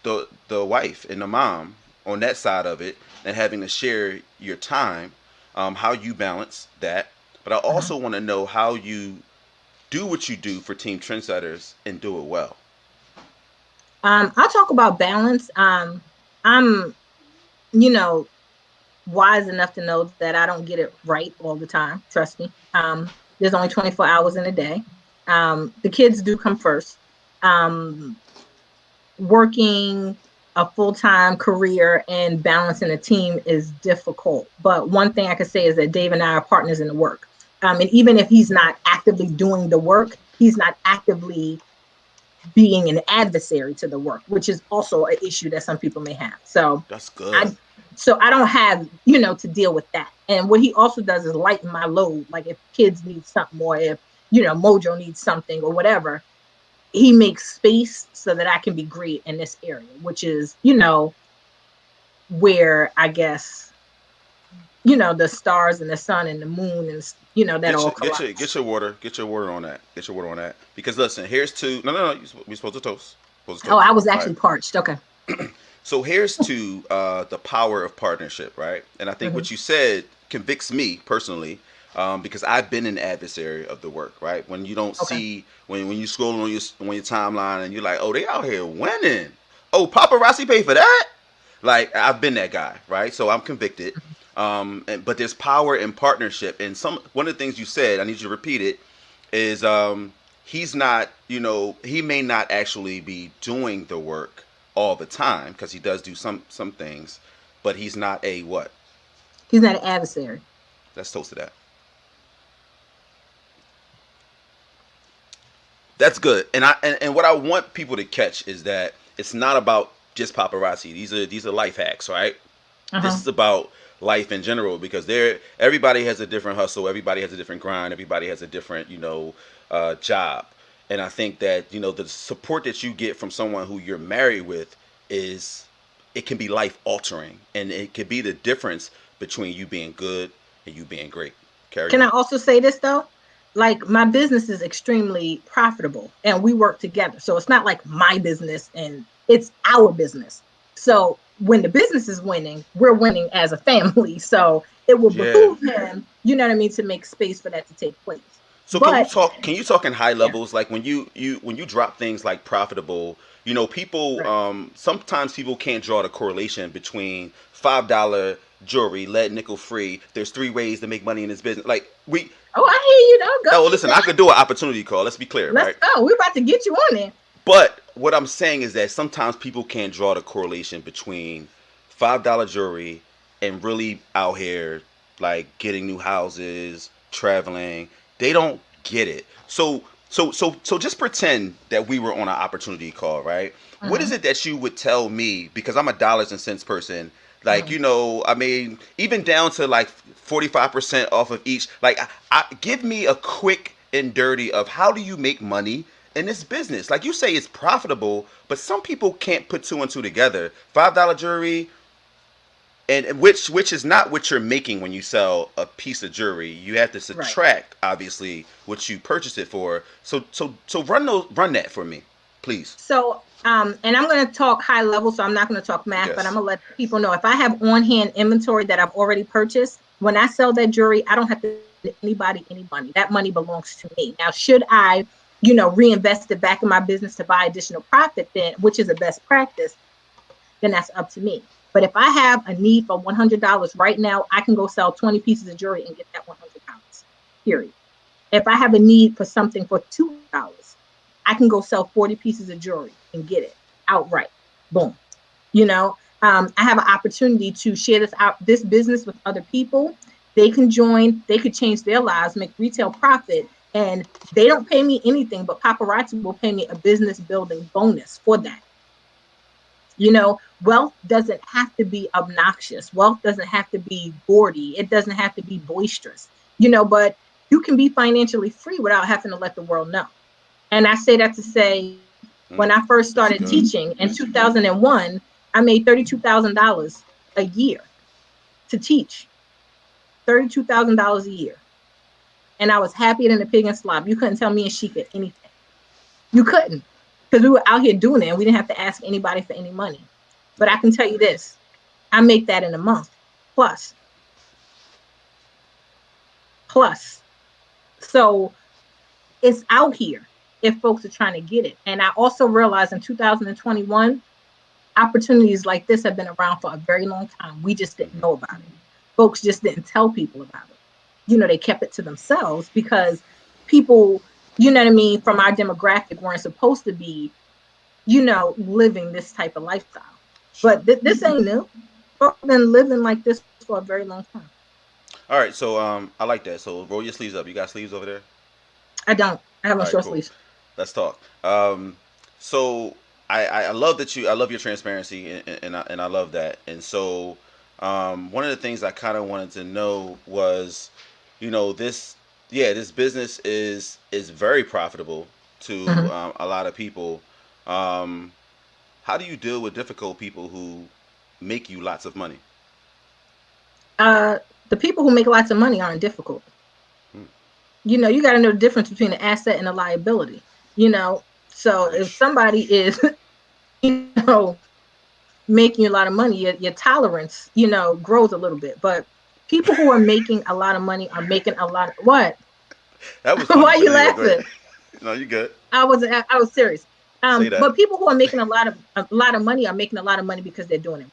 the wife and the mom on that side of it and having to share your time, how you balance that. But I Hmm. also want to know how you do what you do for Team Trendsetters and do it well. I talk about balance. I'm, you know, wise enough to know that I don't get it right all the time. Trust me. There's only 24 hours in a day. The kids do come first. Working a full-time career and balancing a team is difficult. But one thing I could say is that Dave and I are partners in the work. And even if he's not actively doing the work, he's not actively being an adversary to the work, which is also an issue that some people may have. So That's good. I don't have, to deal with that. And what he also does is lighten my load. Like if kids need something, or if, Mojo needs something or whatever, he makes space so that I can be great in this area, which is, where I guess, the stars and the sun and the moon and, that all collides. Get your water. Get your water on that. Get your water on that. Because listen, here's to no. We're supposed to toast. Oh, I was actually parched. Okay. So here's to the power of partnership, right? And I think what you said convicts me personally, because I've been an adversary of the work, right? When you don't see, when you scroll on your timeline and you're like, oh, they out here winning. Oh, paparazzi pay for that? Like, I've been that guy, right? So I'm convicted. But there's power in partnership. And one of the things you said, I need you to repeat it, is he's not, he may not actually be doing the work all the time, because he does do some things, but he's not a what? He's not an adversary. Let's toast to that. That's good. And what I want people to catch is that it's not about just paparazzi. These are life hacks, right? This is about life in general, because everybody has a different hustle, everybody has a different grind, everybody has a different job. And I think that the support that you get from someone who you're married with it can be life altering, and it could be the difference between you being good and you being great. Can I also say this though? Like, my business is extremely profitable and we work together. So it's not like my business and it's our business. So when the business is winning, we're winning as a family. So it will behoove him, to make space for that to take place. So can you talk in high levels? Like when you drop things like profitable, people, sometimes people can't draw the correlation between $5 jewelry, lead nickel free. There's 3 ways to make money in this business. Like I hear you though. Go. Oh, listen, I could do an opportunity call. Let's be clear, Let's go. We're about to get you on there. But what I'm saying is that sometimes people can't draw the correlation between $5 jewelry and really out here like getting new houses, traveling. They don't get it. So just pretend that we were on an opportunity call, right? What is it that you would tell me? Because I'm a dollars and cents person. Like, even down to like 45% off of each. Like, give me a quick and dirty of how do you make money in this business? Like you say, it's profitable, but some people can't put 2 and 2 together. $5 jewelry, and which is not what you're making when you sell a piece of jewelry. You have to subtract, obviously, what you purchased it for. So run that for me, please. So, and I'm going to talk high level, so I'm not going to talk math, but I'm going to let people know if I have on-hand inventory that I've already purchased, when I sell that jewelry, I don't have to give anybody any money. That money belongs to me. Now, should I, reinvest it back in my business to buy additional profit, then, which is a best practice, then that's up to me. But if I have a need for $100 right now, I can go sell 20 pieces of jewelry and get that $100, period. If I have a need for something for $2, I can go sell 40 pieces of jewelry and get it outright. Boom. I have an opportunity to share this business with other people. They can join, they could change their lives, make retail profit, and they don't pay me anything, but paparazzi will pay me a business building bonus for that. Wealth doesn't have to be obnoxious. Wealth doesn't have to be gaudy. It doesn't have to be boisterous, but you can be financially free without having to let the world know. And I say that to say, when I first started teaching in 2001, I made $32,000 a year to teach. $32,000 a year. And I was happier than a pig in slop. You couldn't tell me and Sheikah anything. You couldn't. Because we were out here doing it and we didn't have to ask anybody for any money. But I can tell you this, I make that in a month. Plus. So it's out here if folks are trying to get it. And I also realized in 2021, opportunities like this have been around for a very long time. We just didn't know about it. folks just didn't tell people about it. They kept it to themselves because people, from our demographic weren't supposed to be, living this type of lifestyle. Sure. But this ain't new. Folks have been living like this for a very long time. All right, so I like that. So roll your sleeves up. You got sleeves over there? I don't. I have All on right, short cool. sleeves. Let's talk. So I love that I love your transparency, and I love that. And so one of the things I kind of wanted to know was, this, yeah, this business is very profitable to Mhm. a lot of people. Um, how do you deal with difficult people who make you lots of money? Uh, the people who make lots of money aren't difficult. Hmm. You got to know the difference between an asset and a liability. You know, so if Preach. somebody is, you know, making you a lot of money, your tolerance, grows a little bit. But people who are making a lot of money are making a lot. What? That was Why funny, are but you anyway, go ahead. laughing? No, you good. I was serious. Say that. But people who are making a lot of money are making a lot of money because they're doing it.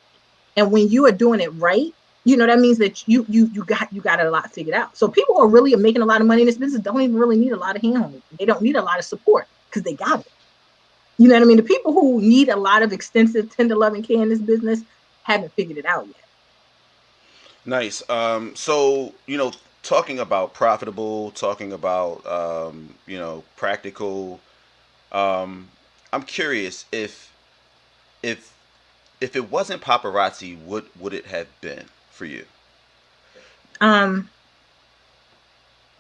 And when you are doing it right, that means that you got a lot figured out. So people who are really making a lot of money in this business don't even really need a lot of handholding. They don't need a lot of support because they got it. You know what I mean? The people who need a lot of extensive, tender loving care in this business haven't figured it out yet. Nice. So talking about profitable, talking about practical. Um, I'm curious if if it wasn't paparazzi, what would it have been for you? Um,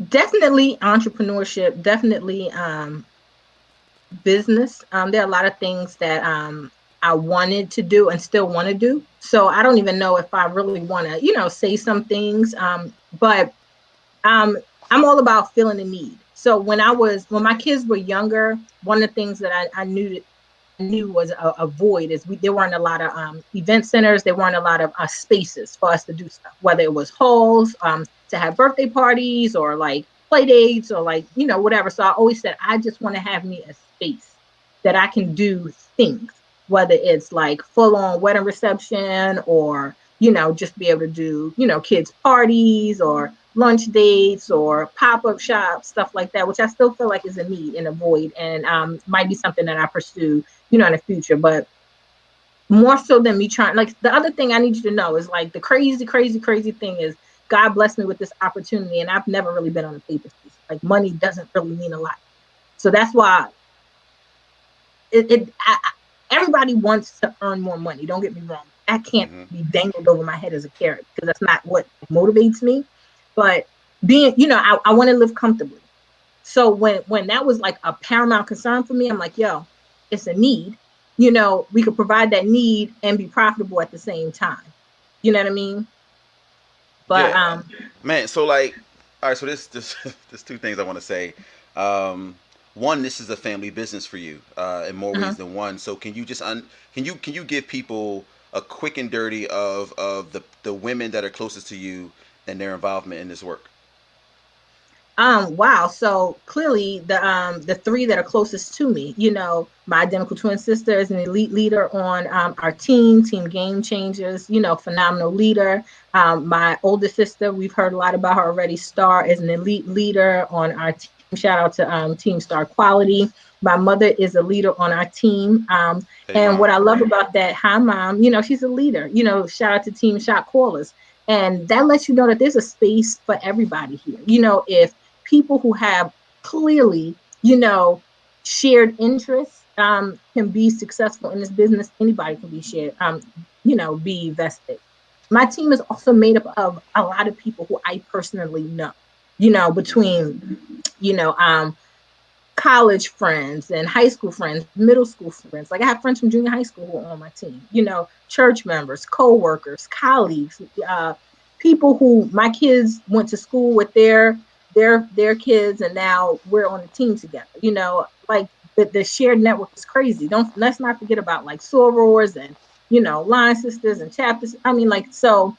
Definitely entrepreneurship, definitely business. There are a lot of things that I wanted to do and still want to do. So I don't even know if I really want to, say some things. But um, I'm all about feeling the need. So when my kids were younger, one of the things that I knew was a void is there weren't a lot of event centers. There weren't a lot of spaces for us to do stuff, whether it was halls to have birthday parties or like play dates or like, whatever. So I always said, I just want to have me a space that I can do things, whether it's like full on wedding reception or, just be able to do, kids parties or lunch dates or pop-up shops, stuff like that, which I still feel like is a need and a void and might be something that I pursue in the future. But more so than me trying, like the other thing I need you to know is like the crazy, crazy, crazy thing is God blessed me with this opportunity and I've never really been on a paper chase. Like money doesn't really mean a lot. So that's why everybody wants to earn more money. Don't get me wrong. That can't Hmm. be dangled over my head as a carrot because that's not what motivates me. But being, I want to live comfortably. So when that was like a paramount concern for me, I'm like, yo, it's a need. We could provide that need and be profitable at the same time. You know what I mean? But Yeah, man. So like, all right. So this there's two things I want to say. Um, One, this is a family business for you in more ways uh-huh. than one. So can you can you give people a quick and dirty of the women that are closest to you and their involvement in this work? Wow. So clearly the three that are closest to me, my identical twin sister is an elite leader on our team Game Changers, phenomenal leader. My older sister, we've heard a lot about her already, Star is an elite leader on our team. Shout out to Team Star Quality. My mother is a leader on our team. Hey, And mom. what I love about that, hi mom, she's a leader, shout out to Team Shot Callers. And that lets you know that there's a space for everybody here. If people who have clearly, shared interests can be successful in this business. Anybody can be shared, be vested. My team is also made up of a lot of people who I personally know, Hmm. between, college friends and high school friends, middle school friends. Like I have friends from junior high school who are on my team, church members, co-workers, colleagues, people who my kids went to school with their kids and now we're on a team together. Like the shared network is crazy. Let's not forget about like sorors and line sisters and chapters. I mean, like, so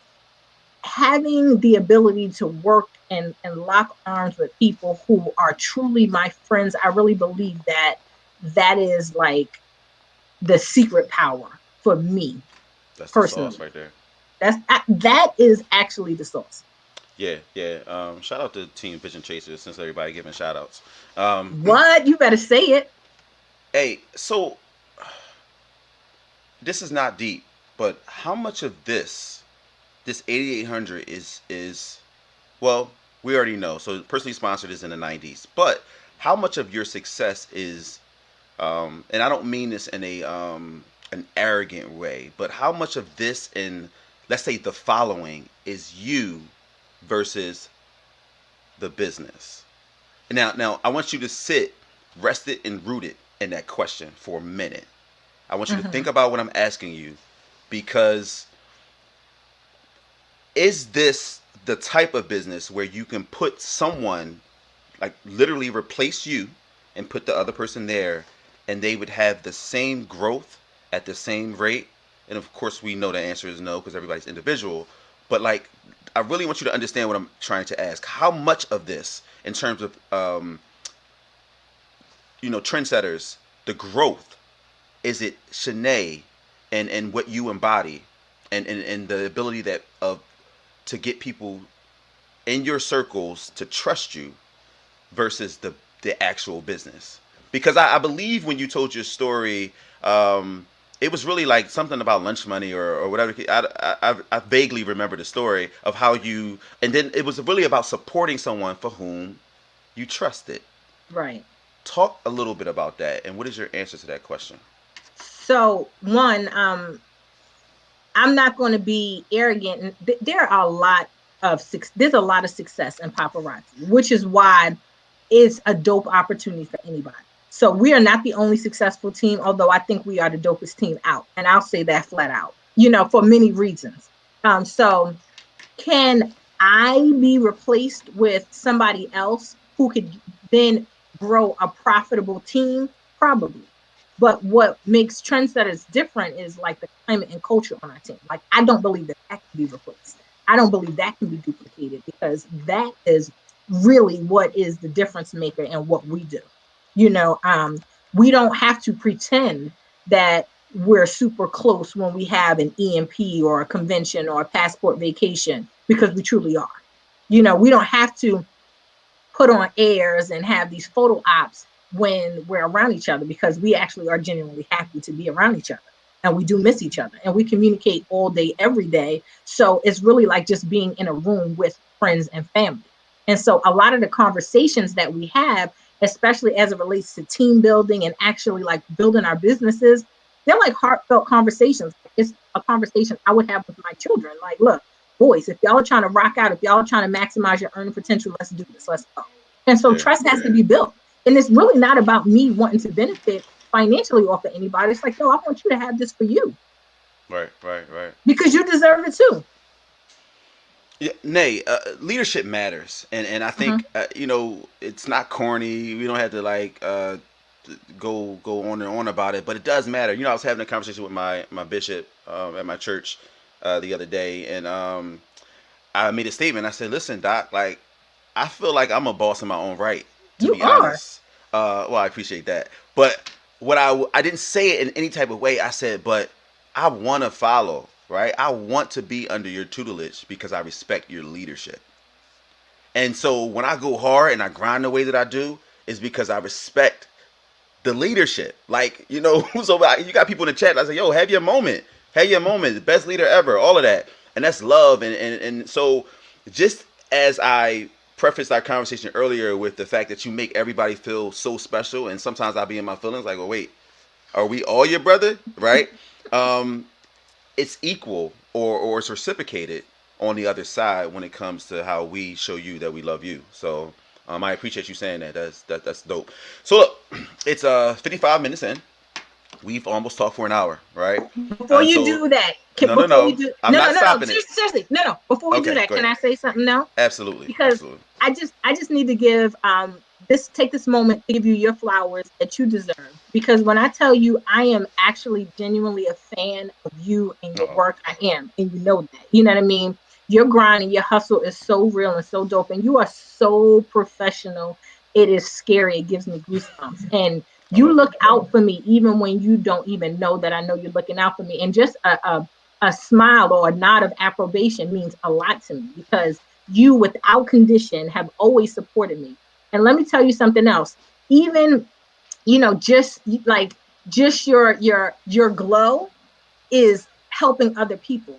having the ability to work and lock arms with people who are truly my friends, I really believe that that is like the secret power for me That's the sauce personally. right there. That is actually the sauce. Yeah, yeah. Shout out to Team Vision Chasers since everybody giving shout outs. What? You better say it. Hey, so this is not deep, but how much of this 8800 is well, we already know. So personally sponsored is in the 90s, but how much of your success is and I don't mean this in a an arrogant way, but how much of this in, let's say, the following is you versus the business? Now I want you to sit rested and rooted in that question for a minute. I want you to think about what I'm asking you, because is this the type of business where you can put someone, like literally replace you and put the other person there, and they would have the same growth at the same rate? And of course we know the answer is no, because everybody's individual. But like, I really want you to understand what I'm trying to ask. How much of this, in terms of trendsetters, the growth, is it Shanae and what you embody, and the ability that of to get people in your circles to trust you, versus the actual business? Because I believe when you told your story, it was really like something about lunch money or whatever. I vaguely remember the story of how you, and then it was really about supporting someone for whom you trusted. Right. Talk a little bit about that, and what is your answer to that question? So one, I'm not going to be arrogant. There are a lot of there's a lot of success in paparazzi, which is why it's a dope opportunity for anybody. So we are not the only successful team, although I think we are the dopest team out, and I'll say that flat out. For many reasons. So can I be replaced with somebody else who could then grow a profitable team? Probably. But what makes Trendsetters different is like the climate and culture on our team. Like, I don't believe that can be replaced. I don't believe that can be duplicated, because that is really what is the difference maker in what we do. We don't have to pretend that we're super close when we have an EMP or a convention or a passport vacation, because we truly are. We don't have to put on airs and have these photo ops when we're around each other, because we actually are genuinely happy to be around each other, and we do miss each other, and we communicate all day, every day. So it's really like just being in a room with friends and family. And so a lot of the conversations that we have, especially as it relates to team building and actually like building our businesses, they're like heartfelt conversations. It's a conversation I would have with my children. Like, look, boys, if y'all are trying to rock out, if y'all are trying to maximize your earning potential, let's do this. Let's go. And so trust has to be built. And it's really not about me wanting to benefit financially off of anybody. It's like, no, I want you to have this for you. Right. Because you deserve it too. Yeah, Nay, leadership matters, and I think it's not corny. We don't have to like go on and on about it, but it does matter. I was having a conversation with my bishop at my church the other day, and I made a statement. I said, "Listen, Doc, like, I feel like I'm a boss in my own right. To be honest, well, I appreciate that, but what I didn't say it in any type of way. I said, but I want to follow." Right? I want to be under your tutelage because I respect your leadership. And so when I go hard and I grind the way that I do, is because I respect the leadership. Like, so you got people in the chat. I say, yo, have your moment. The best leader ever. All of that. And that's love. And so just as I prefaced our conversation earlier with the fact that you make everybody feel so special, and sometimes I'll be in my feelings like, oh, wait, are we all your brother? Right? It's equal or it's reciprocated on the other side when it comes to how we show you that we love you. So I appreciate you saying that. That's dope. So look, it's 55 minutes in. We've almost talked for an hour, right? Before you do that, I'm not stopping it. Seriously, no. Before we do that, can I say something now? Absolutely. Because I just need to give take this moment to give you your flowers that you deserve. Because when I tell you I am actually genuinely a fan of you and your work, I am, and you know that. You know what I mean? Your grind and your hustle is so real and so dope, and you are so professional. It is scary. It gives me goosebumps. And you look out for me even when you don't even know that I know you're looking out for me. And just a a smile or a nod of approbation means a lot to me, because you, without condition, have always supported me. And let me tell you something else. Even, just like, just your glow is helping other people.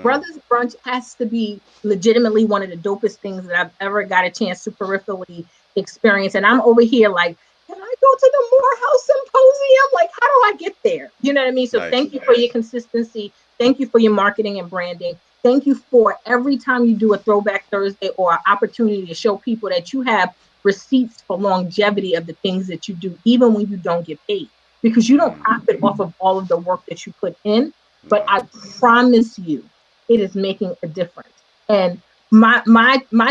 Brothers Brunch has to be legitimately one of the dopest things that I've ever got a chance to peripherally experience. And I'm over here like, can I go to the Morehouse Symposium? Like, how do I get there? You know what I mean? So Thank you for your consistency. Thank you for your marketing and branding. Thank you for every time you do a Throwback Thursday or an opportunity to show people that you have receipts for longevity of the things that you do, even when you don't get paid, because you don't profit off of all of the work that you put in. But I promise you, it is making a difference. And my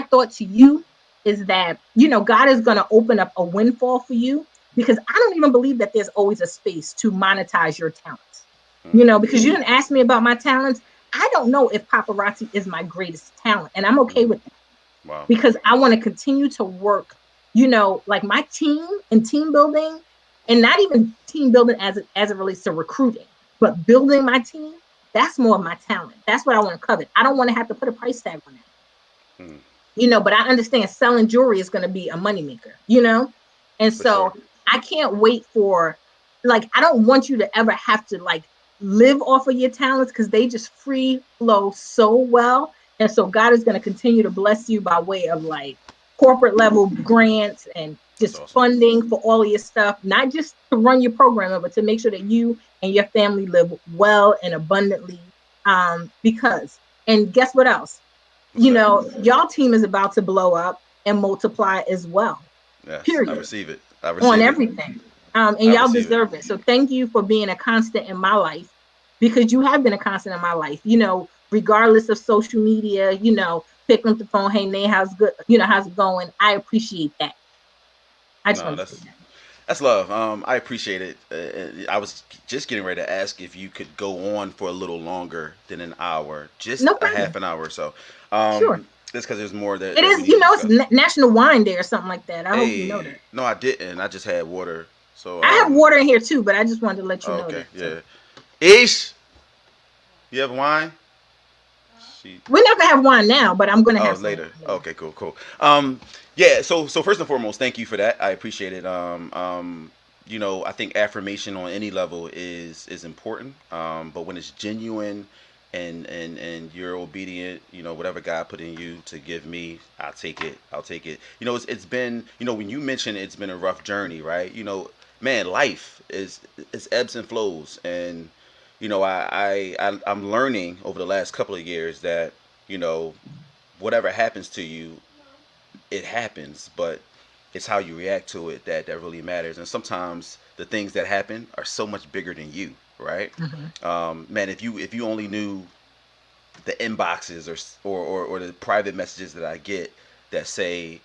thought to you is that, God is going to open up a windfall for you, because I don't even believe that there's always a space to monetize your talents. Because you didn't ask me about my talents. I don't know if paparazzi is my greatest talent, and I'm okay with that. Wow. Because I want to continue to work, like my team and team building, and not even team building as it relates to recruiting, but building my team. That's more of my talent. That's what I want to covet. I don't want to have to put a price tag on it. But I understand selling jewelry is going to be a moneymaker, And so I can't wait for, like, I don't want you to ever have to like live off of your talents, because they just free flow so well. And so God is going to continue to bless you by way of like corporate level grants and just funding for all of your stuff, not just to run your program, but to make sure that you and your family live well and abundantly. Because, and guess what else? Y'all team is about to blow up and multiply as well. Yes, period. I receive it. On everything. And y'all deserve it. So thank you for being a constant in my life, because you have been a constant in my life, regardless of social media, picking up the phone, hey, Nate, how's good? How's it going? I appreciate that. I just want to say that. That's love. I appreciate it. I was just getting ready to ask if you could go on for a little longer than an hour, just a half an hour or so. Sure. That's because there's more that it is. It's National Wine Day or something like that. I hope you know that. No, I didn't. I just had water. So I have water in here too, but I just wanted to let you know that. Okay, yeah. Ish, you have wine? We're not gonna have wine now, but I'm gonna have later. Okay, cool. Yeah. So first and foremost, thank you for that. I appreciate it. I think affirmation on any level is important. But when it's genuine and you're obedient, whatever God put in you to give me, I'll take it. It's been, when you mentioned it's been a rough journey, right? Man, life is ebbs and flows, and I'm learning over the last couple of years that whatever happens to you, it happens, but it's how you react to it that really matters. And sometimes the things that happen are so much bigger than you, right? Man, if you only knew the inboxes or the private messages that I get that say,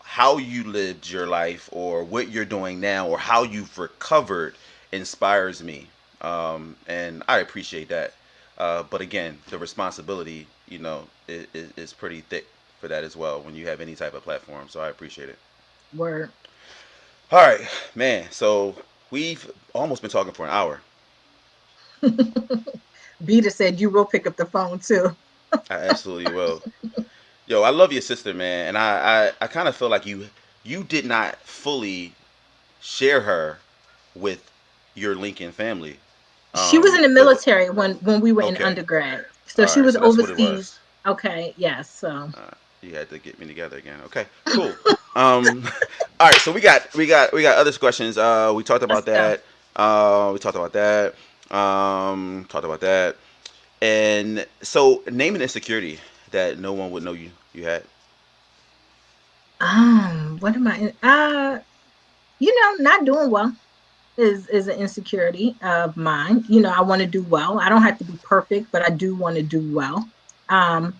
how you lived your life or what you're doing now or how you've recovered inspires me. And I appreciate that. But again, the responsibility, is pretty thick for that as well when you have any type of platform. So I appreciate it. Word. All right, man. So we've almost been talking for an hour. Beta said you will pick up the phone too. I absolutely will. Yo, I love your sister, man. And I kind of feel like you did not fully share her with your Lincoln family. She was in the military when we were in undergrad. So she was overseas. Okay, yes. So you had to get me together again. Okay, cool. All right, so we got other questions. We talked about that. Talked about that. And so name an insecurity that no one would know you had. What am I? Not doing well is an insecurity of mine. I want to do well. I don't have to be perfect, but I do want to do well. What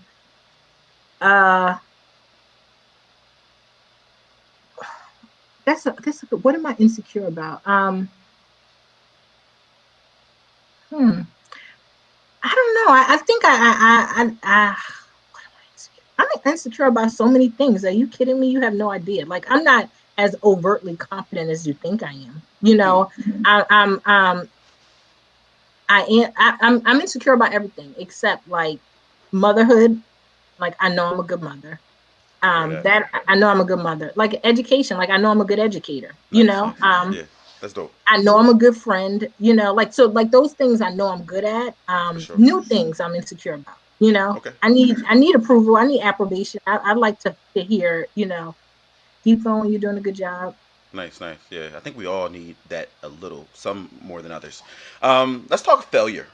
am I insecure about? I don't know. I think I'm insecure about so many things. Are you kidding me? You have no idea. Like, I'm not as overtly confident as you think I am. I'm I'm insecure about everything except like motherhood. Like I know I'm a good mother. That I know I'm a good mother. Like education, like I know I'm a good educator. Nice, nice. Yeah, that's dope. I know I'm a good friend. Like so, like those things I know I'm good at. For sure. New things I'm insecure about. Okay. I need approval. I need approbation. I like to hear. Keep going. You're doing a good job. Nice, nice. Yeah, I think we all need that a little, some more than others. Let's talk failure.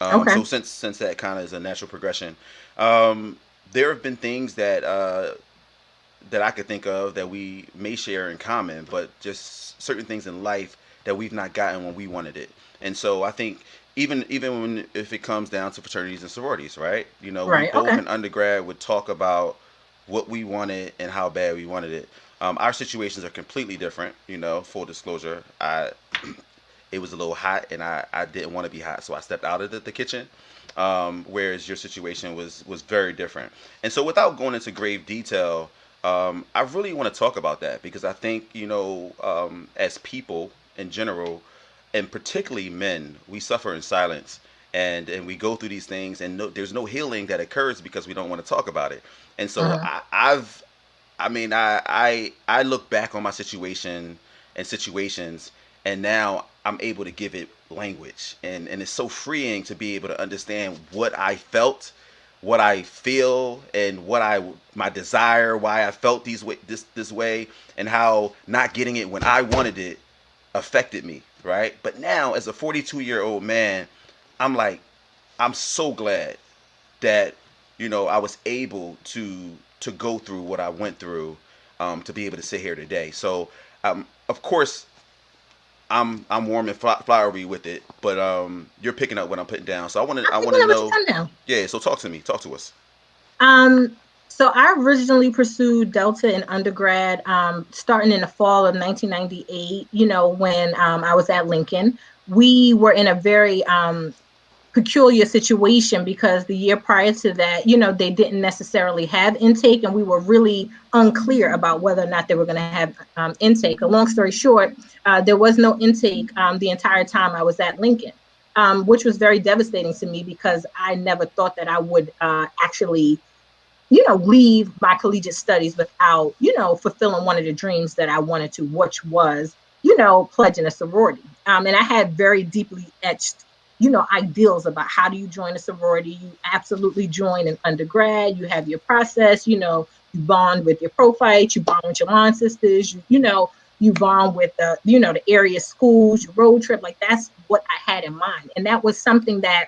Okay. So since that kind of is a natural progression, um, there have been things that I could think of that we may share in common, but just certain things in life that we've not gotten when we wanted it. And so I think even when if it comes down to fraternities and sororities, right? We Right. both Okay. in undergrad would talk about what we wanted and how bad we wanted it. Our situations are completely different. Full disclosure, I it was a little hot and I didn't want to be hot, so I stepped out of the kitchen. Whereas your situation was very different. And so without going into grave detail, I really want to talk about that because I think as people in general, and particularly men, we suffer in silence. And we go through these things, and there's no healing that occurs because we don't want to talk about it. And so Uh-huh. I look back on my situation and situations, and now I'm able to give it language, and it's so freeing to be able to understand what I felt, what I feel, and my desire, why I felt this way, and how not getting it when I wanted it affected me, right? But now, as a 42-year-old man, I'm like, I'm so glad that I was able to go through what I went through, to be able to sit here today. So, of course, I'm warm and flowery with it, but you're picking up what I'm putting down. So I'm I want thinking to of what you know. done now. Yeah. So talk to me. Talk to us. Um, so I originally pursued Delta in undergrad, starting in the fall of 1998, when I was at Lincoln. We were in a very peculiar situation because the year prior to that, they didn't necessarily have intake, and we were really unclear about whether or not they were going to have intake. A long story short, there was no intake the entire time I was at Lincoln, which was very devastating to me because I never thought that I would actually leave my collegiate studies without, fulfilling one of the dreams that I wanted to, which was, pledging a sorority. And I had very deeply etched, ideals about how do you join a sorority. You absolutely join in undergrad. You have your process, you bond with your prophytes, you bond with your line sisters, you bond with the area schools, your road trip. Like that's what I had in mind. And that was something that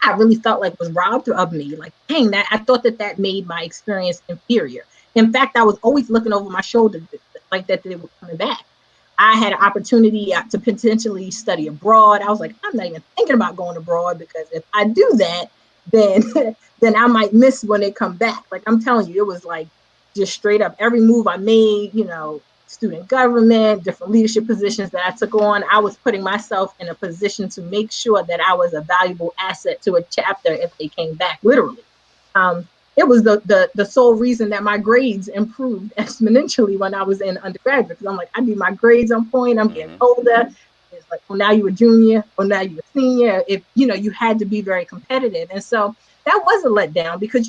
I really felt like was robbed of me. Like, dang, that I thought that made my experience inferior. In fact, I was always looking over my shoulder, like that they were coming back. I had an opportunity to potentially study abroad. I was like, I'm not even thinking about going abroad because if I do that, then then I might miss when they come back. Like I'm telling you, it was like just straight up every move I made, student government, different leadership positions that I took on, I was putting myself in a position to make sure that I was a valuable asset to a chapter if they came back, literally. It was the sole reason that my grades improved exponentially when I was in undergraduate, because I'm like, I need my grades on point. I'm getting Mm-hmm. older. It's like, well, now you're a junior, or now you're a senior. If you had to be very competitive, and so that was a letdown because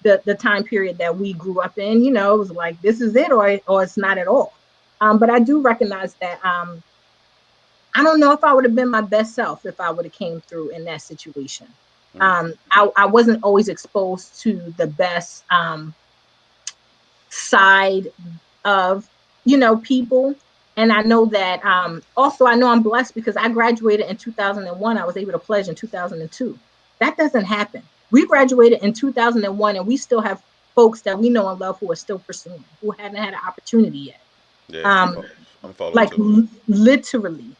the time period that we grew up in, it was like this is it or it's not at all. But I do recognize that I don't know if I would have been my best self if I would have came through in that situation. I wasn't always exposed to the best side of people, and I know that also I know I'm blessed because I graduated in 2001. I was able to pledge in 2002. That doesn't happen. We graduated in 2001 and we still have folks that we know and love who are still pursuing, who haven't had an opportunity yet. Yeah. um I'm following like too. literally,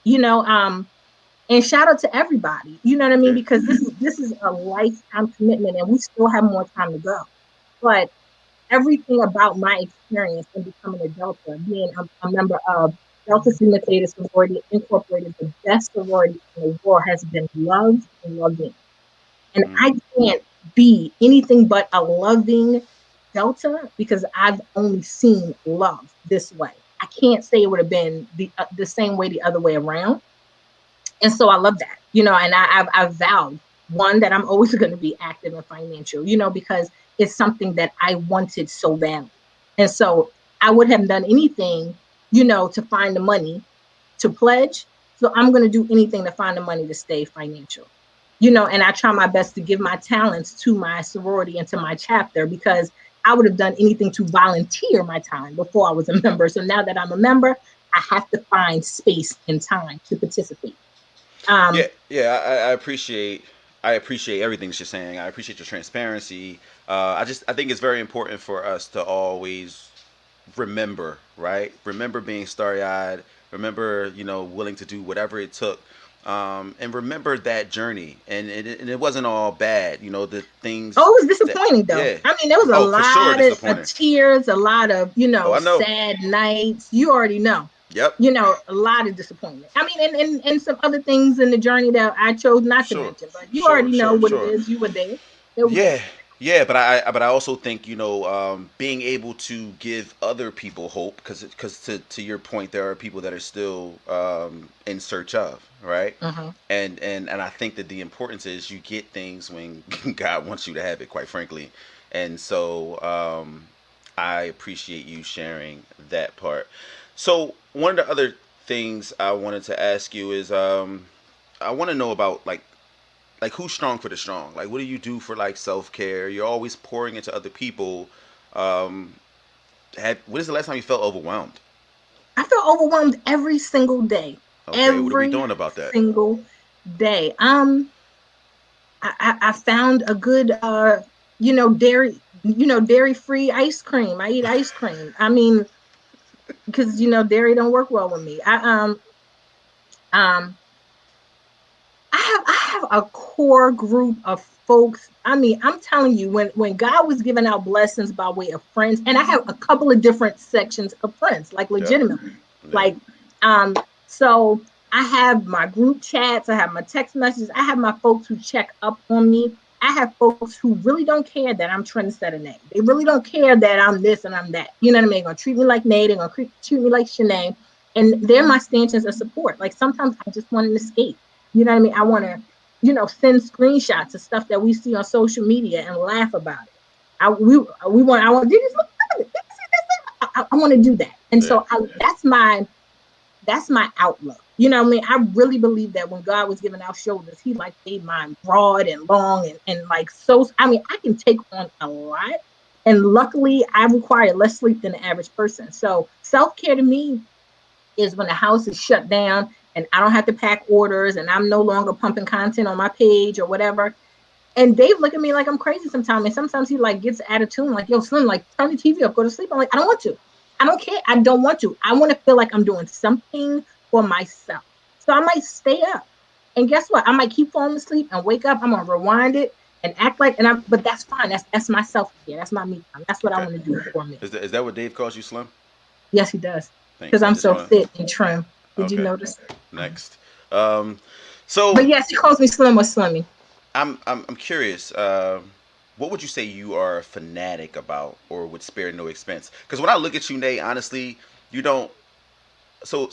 and shout out to everybody, you know what I mean, Yeah. because this is a lifetime commitment and we still have more time to go. But everything about my experience in becoming a Delta, being a member of Delta Sigma Theta Sorority Incorporated, the best sorority in the world, has been loved and loving. And Mm. I can't be anything but a loving Delta because I've only seen love this way. I can't say it would have been the same way the other way around. And so I love that. and I've vowed, one, that I'm always going to be active and financial, because it's something that I wanted so badly. And so I would have done anything, to find the money to pledge. So I'm going to do anything to find the money to stay financial, and I try my best to give my talents to my sorority and to my chapter, because I would have done anything to volunteer my time before I was a member. So now that I'm a member, I have to find space and time to participate. I appreciate everything that you're saying. I appreciate your transparency. I think it's very important for us to always remember, right? Remember being starry-eyed. Remember, willing to do whatever it took, and remember that journey. And it wasn't all bad, the things. Oh, it was disappointing though. Yeah. I mean, there was a lot of tears, a lot of sad nights. You already know. Yep. A lot of disappointment. I mean, and some other things in the journey that I chose not to mention, but you already know what it is. You were there. Yeah, but I also think being able to give other people hope, because to your point, there are people that are still in search of, right? And I think that the importance is you get things when God wants you to have it, quite frankly. And so I appreciate you sharing that part. So one of the other things I wanted to ask you is I want to know about like who's strong for the strong? Like, what do you do for like self-care? You're always pouring into other people. When is the last time you felt overwhelmed? I feel overwhelmed every single day. Okay, what are we doing about that? Single day. I found a good dairy-free ice cream. I eat ice cream. I mean, because dairy don't work well with me. I have a core group of folks. I mean, I'm telling you, when God was giving out blessings by way of friends, and I have a couple of different sections of friends, like legitimately, like so I have my group chats, I have my text messages, I have my folks who check up on me. I have folks who really don't care that I'm trendsetter name. They really don't care that I'm this and I'm that. You know what I mean? They're gonna treat me like Nate, they're gonna treat me like Shanae. And they're my stanchions of support. Like sometimes I just want to escape. You know what I mean? I want to, send screenshots of stuff that we see on social media and laugh about it. I want to do that. And so that's my outlook. You know what I mean? I really believe that when God was giving out shoulders, he like made mine broad and long and like, so, I mean, I can take on a lot. And luckily I require less sleep than the average person. So self-care to me is when the house is shut down and I don't have to pack orders and I'm no longer pumping content on my page or whatever. And Dave look at me like I'm crazy sometimes. And sometimes he like gets out of tune, like, yo, Slim, like turn the TV up, go to sleep. I'm like, I don't want to. I don't care. I don't want to. I want to feel like I'm doing something for myself. So I might stay up. And guess what? I might keep falling asleep and wake up. I'm gonna rewind it and act like but that's fine. That's my self-care. That's my me time. That's what I want to do for me. Is that what Dave calls you, Slim? Yes, he does. Because I'm so fit and trim. Did you notice? Next. But yes, he calls me Slim or Slimmy. I'm curious. What would you say you are a fanatic about, or would spare no expense? Because when I look at you, Nate, honestly, you don't. So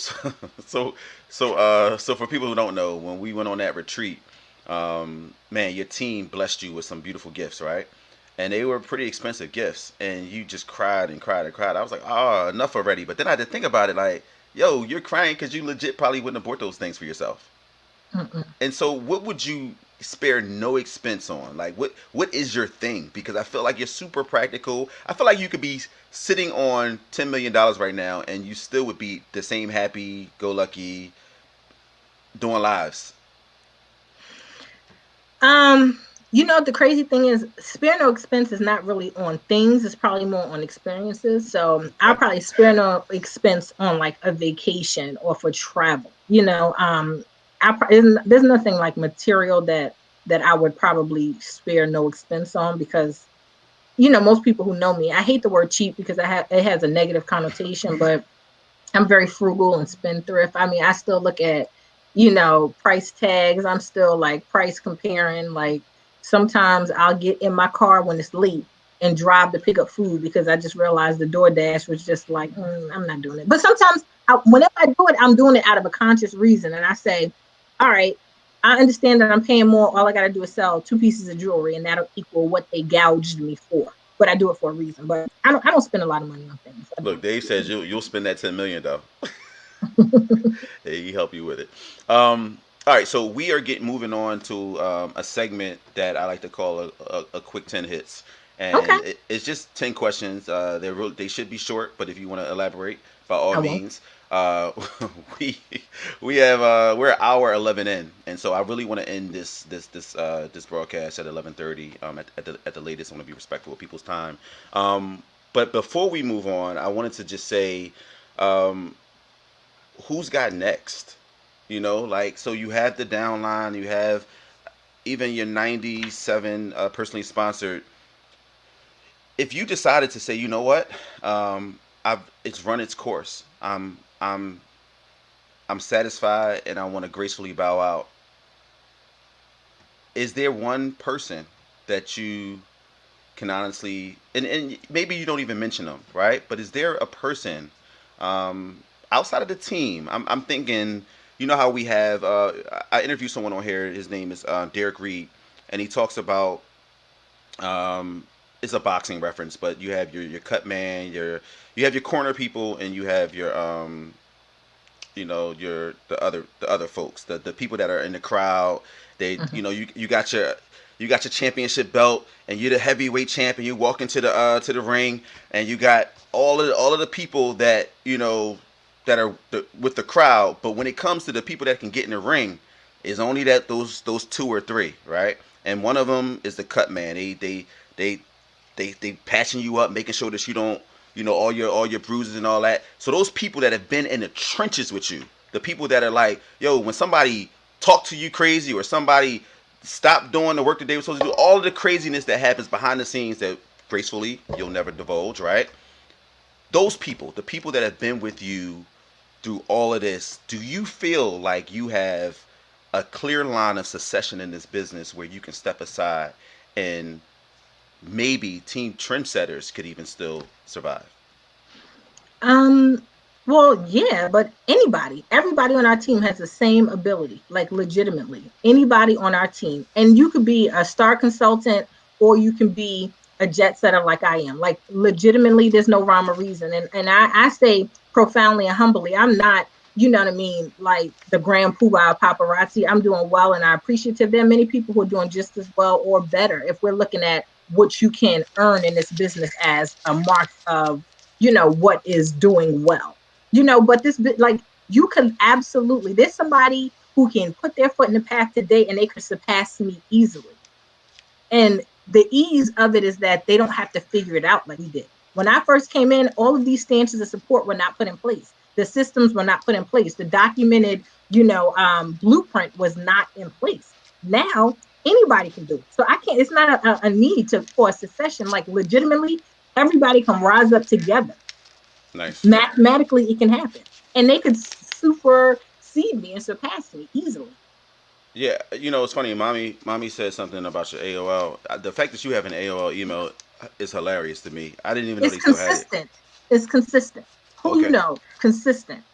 for people who don't know, when we went on that retreat, man, your team blessed you with some beautiful gifts, right? And they were pretty expensive gifts, and you just cried and cried and cried. I was like, oh, enough already. But then I had to think about it, like, yo, you're crying because you legit probably wouldn't have bought those things for yourself. And so what would you spare no expense on? Like, what is your thing? Because I feel like you're super practical. I feel like you could be sitting on $10 million right now and you still would be the same happy go lucky doing lives. The crazy thing is spare no expense is not really on things. It's probably more on experiences. So I'll probably spare no expense on like a vacation or for travel. There's nothing like material that I would probably spare no expense on, because, most people who know me, I hate the word cheap because it has a negative connotation, but I'm very frugal and spendthrift. I mean, I still look at, price tags. I'm still like price comparing. Like sometimes I'll get in my car when it's late and drive to pick up food because I just realized the DoorDash was just like, I'm not doing it. But sometimes whenever I do it, I'm doing it out of a conscious reason. And I say, all right, I understand that I'm paying more. All I got to do is sell 2 pieces of jewelry, and that'll equal what they gouged me for. But I do it for a reason. But I don't spend a lot of money on things. Look, Dave says you'll spend that 10 million though. He help you with it. All right, so we are moving on to a segment that I like to call a quick 10 hits, Okay. and it's just 10 questions. They should be short, but if you want to elaborate, by all I won't. means. Uh, we we're an hour 11 in, and so I really want to end this broadcast at 11:30. At the latest, I want to be respectful of people's time. But before we move on, I wanted to just say, um, who's got next? You know, like, so you have the downline, you have even your 97 personally sponsored. If you decided to say, you know what, it's run its course. I'm satisfied, and I want to gracefully bow out. Is there one person that you can honestly, and maybe you don't even mention them, right? But is there a person outside of the team? I'm thinking, you know how we have, I interviewed someone on here, his name is Derek Reed, and he talks about, it's a boxing reference, but you have your cut man, you have your corner people, and you have your your the other folks, the people that are in the crowd. They, Mhm. you got your championship belt, and you're the heavyweight champion. You walk into the ring, and you got all of the people that that are with the crowd. But when it comes to the people that can get in the ring, is only that those two or three, right? And one of them is the cut man. They patching you up, making sure that you don't, all your bruises and all that. So those people that have been in the trenches with you, the people that are like, yo, when somebody talk to you crazy, or somebody stop doing the work that they were supposed to do, all of the craziness that happens behind the scenes that gracefully you'll never divulge, right? Those people, the people that have been with you through all of this, do you feel like you have a clear line of succession in this business where you can step aside, and maybe team trendsetters could even still survive? Um, well, yeah, but everybody on our team has the same ability, like legitimately. Anybody on our team. And you could be a star consultant, or you can be a jet setter like I am. Like, legitimately, there's no rhyme or reason. And I say profoundly and humbly, I'm not, you know what I mean, like the grand poobah of paparazzi. I'm doing well, and I'm appreciative. There are many people who are doing just as well or better if we're looking at what you can earn in this business as a mark of, what is doing well, but this bit, like, you can absolutely, there's somebody who can put their foot in the path today and they could surpass me easily. And the ease of it is that they don't have to figure it out like we did. When I first came in, all of these stances of support were not put in place. The systems were not put in place. The documented, blueprint was not in place. Now anybody can do it. So I can't. It's not a need for a succession. Like, legitimately, everybody can rise up together. Nice. Mathematically, it can happen, and they could supersede me and surpass me easily. Yeah, it's funny. Mommy said something about your AOL. The fact that you have an AOL email is hilarious to me. I didn't even know It's they still had it. consistent. It's consistent. Who Okay. consistent.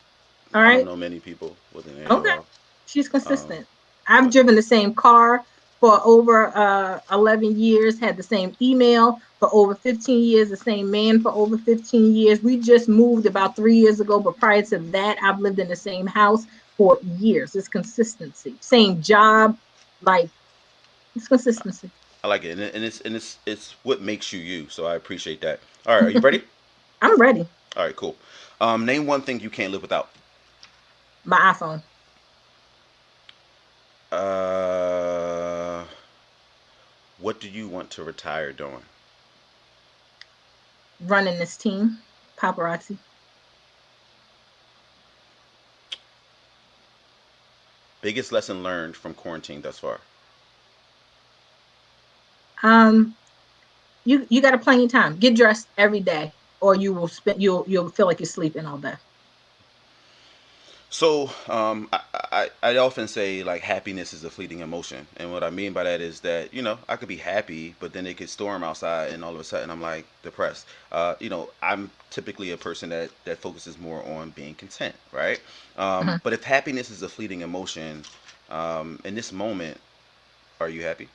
All I don't right. know many people with an Okay. AOL. She's Um, consistent. I've but driven the same car for over 11 years, had the same email for over 15 years, the same man for over 15 years. We just moved about 3 years ago, but prior to that, I've lived in the same house for years. It's consistency. Same job, like, it's consistency. I like it, and it's what makes you you. So I appreciate that. All right, are you ready? I'm ready. All right, cool. Name one thing you can't live without. My iPhone. Uh, what do you want to retire doing? Running this team. Paparazzi. Biggest lesson learned from quarantine thus far. Um, you got to plan your time. Get dressed every day, or you'll feel like you're sleeping all day. So, I often say, like, happiness is a fleeting emotion, and what I mean by that is that I could be happy, but then it could storm outside, and all of a sudden I'm like depressed. I'm typically a person that focuses more on being content, right? Mhm. But if happiness is a fleeting emotion, In this moment, are you happy?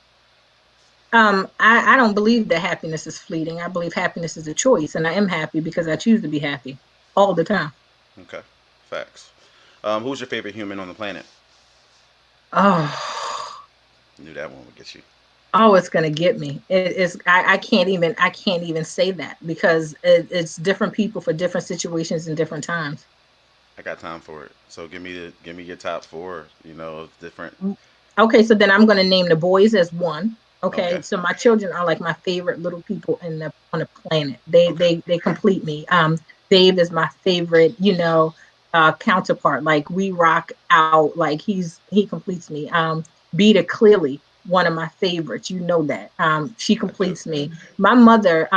I don't believe that happiness is fleeting. I believe happiness is a choice, and I am happy because I choose to be happy all the time. Okay, facts. Who's your favorite human on the planet? Oh, Knew that one would get you. oh, it's gonna get me. I can't even say that because it's different people for different situations and different times. I got time for it. So give me your top four. Different. Okay, so then I'm going to name the boys as one. Okay, Okay. so my children are like my favorite little people on the planet. They Okay. they they complete me. Dave is my favorite, counterpart. Like we rock out. Like he completes me. Beta clearly one of my favorites. You know that. She I do. completes me. My mother.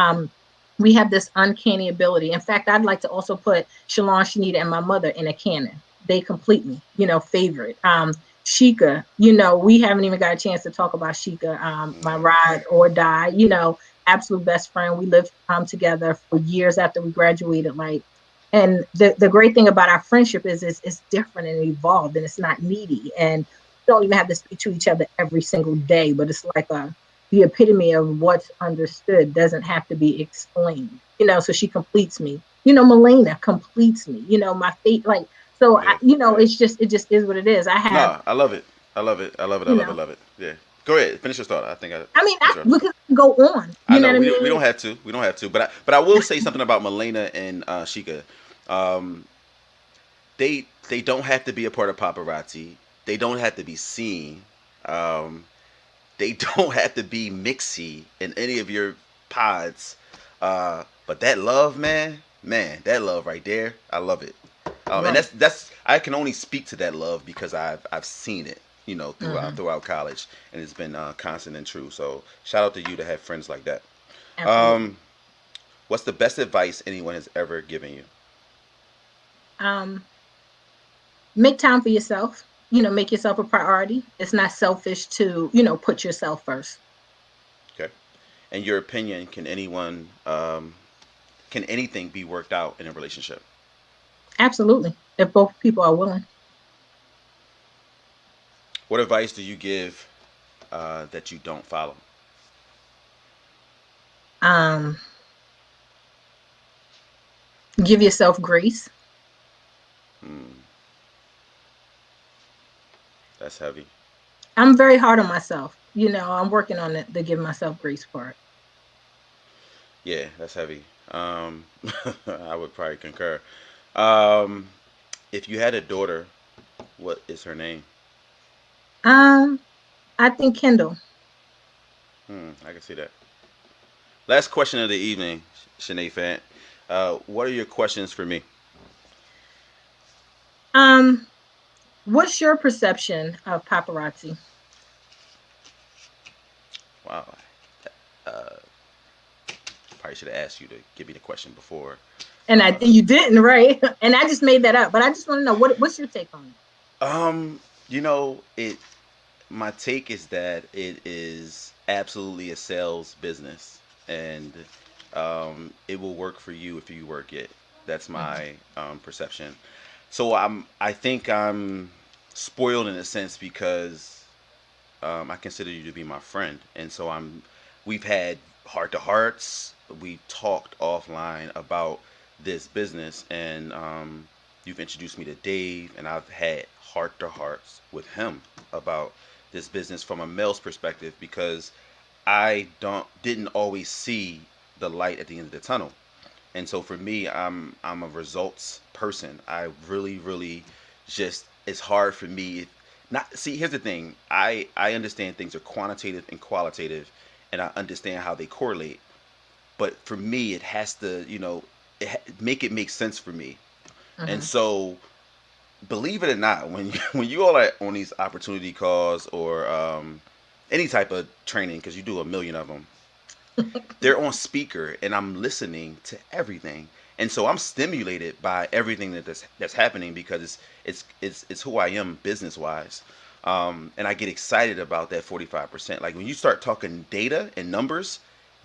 We have this uncanny ability. In fact, I'd like to also put Shalon, Shanita, and my mother in a canon. They complete me. Favorite. Sheikah, we haven't even got a chance to talk about Sheikah, my Yeah. ride or die, absolute best friend. We lived together for years after we graduated. And the great thing about our friendship is it's different and evolved and it's not needy. And we don't even have to speak to each other every single day, but it's like the epitome of what's understood doesn't have to be explained, so she completes me. Melena completes me, my fate, so Yeah. it just is what it is. I have, No, I love it. I love it. I love it. I you love it. know, Love it. Yeah. Go ahead. Finish your thought. I think I I mean, we interrupted. can go on. I You know know what I we mean? don't have to. We don't have to. But I will say something about Milena and Sheikah. Um, they don't have to be a part of paparazzi. They don't have to be seen. Um, they don't have to be mixy in any of your pods. But that love, man, that love right there, I love it. And Right. that's I can only speak to that love because I've seen it, Hmm. throughout college, and it's been constant and true. So shout out to you to have friends like that. Absolutely. Um, what's the best advice anyone has ever given you? Um, Make time for yourself. Make yourself a priority. It's not selfish to, put yourself first. Okay. In your opinion, can anything be worked out in a relationship? Absolutely. If both people are willing. What advice do you give that you don't follow? Um, give yourself grace. Hmm, that's heavy. I'm very hard on myself. I'm working on the give myself grace part. Yeah, that's heavy. I would probably concur. Um, if you had a daughter, what is her name? Um, I think Kendall. I can see that. Last question of the evening, Shanae Fant. What are your questions for me? Um, what's your perception of paparazzi? Wow. Uh, Probably should have asked you to give me the question before. And I Uh, think you didn't, right? And I just made that up, but I just want to know what's your take on it? um, you know, it. My take is that it is absolutely a sales business, and it will work for you if you work it. That's Hmm. my perception. So I think I'm spoiled in a sense because I consider you to be my friend, and so we've had heart to hearts. We talked offline about this business, and you've introduced me to Dave, and I've had heart to hearts with him about this business from a male's perspective because I don't didn't always see the light at the end of the tunnel. And so for me, I'm a results person. I really just it's hard for me not see. Here's the thing. I understand things are quantitative and qualitative, and I understand how they correlate. But for me, it has to make it make sense for me. And Hmm. so believe it or not, when when you all are on these opportunity calls or any type of training, because you do a million of them, they're on speaker and I'm listening to everything. And so I'm stimulated by everything that's happening because it's who I am business wise. And I get excited about that 45%. Like when you start talking data and numbers,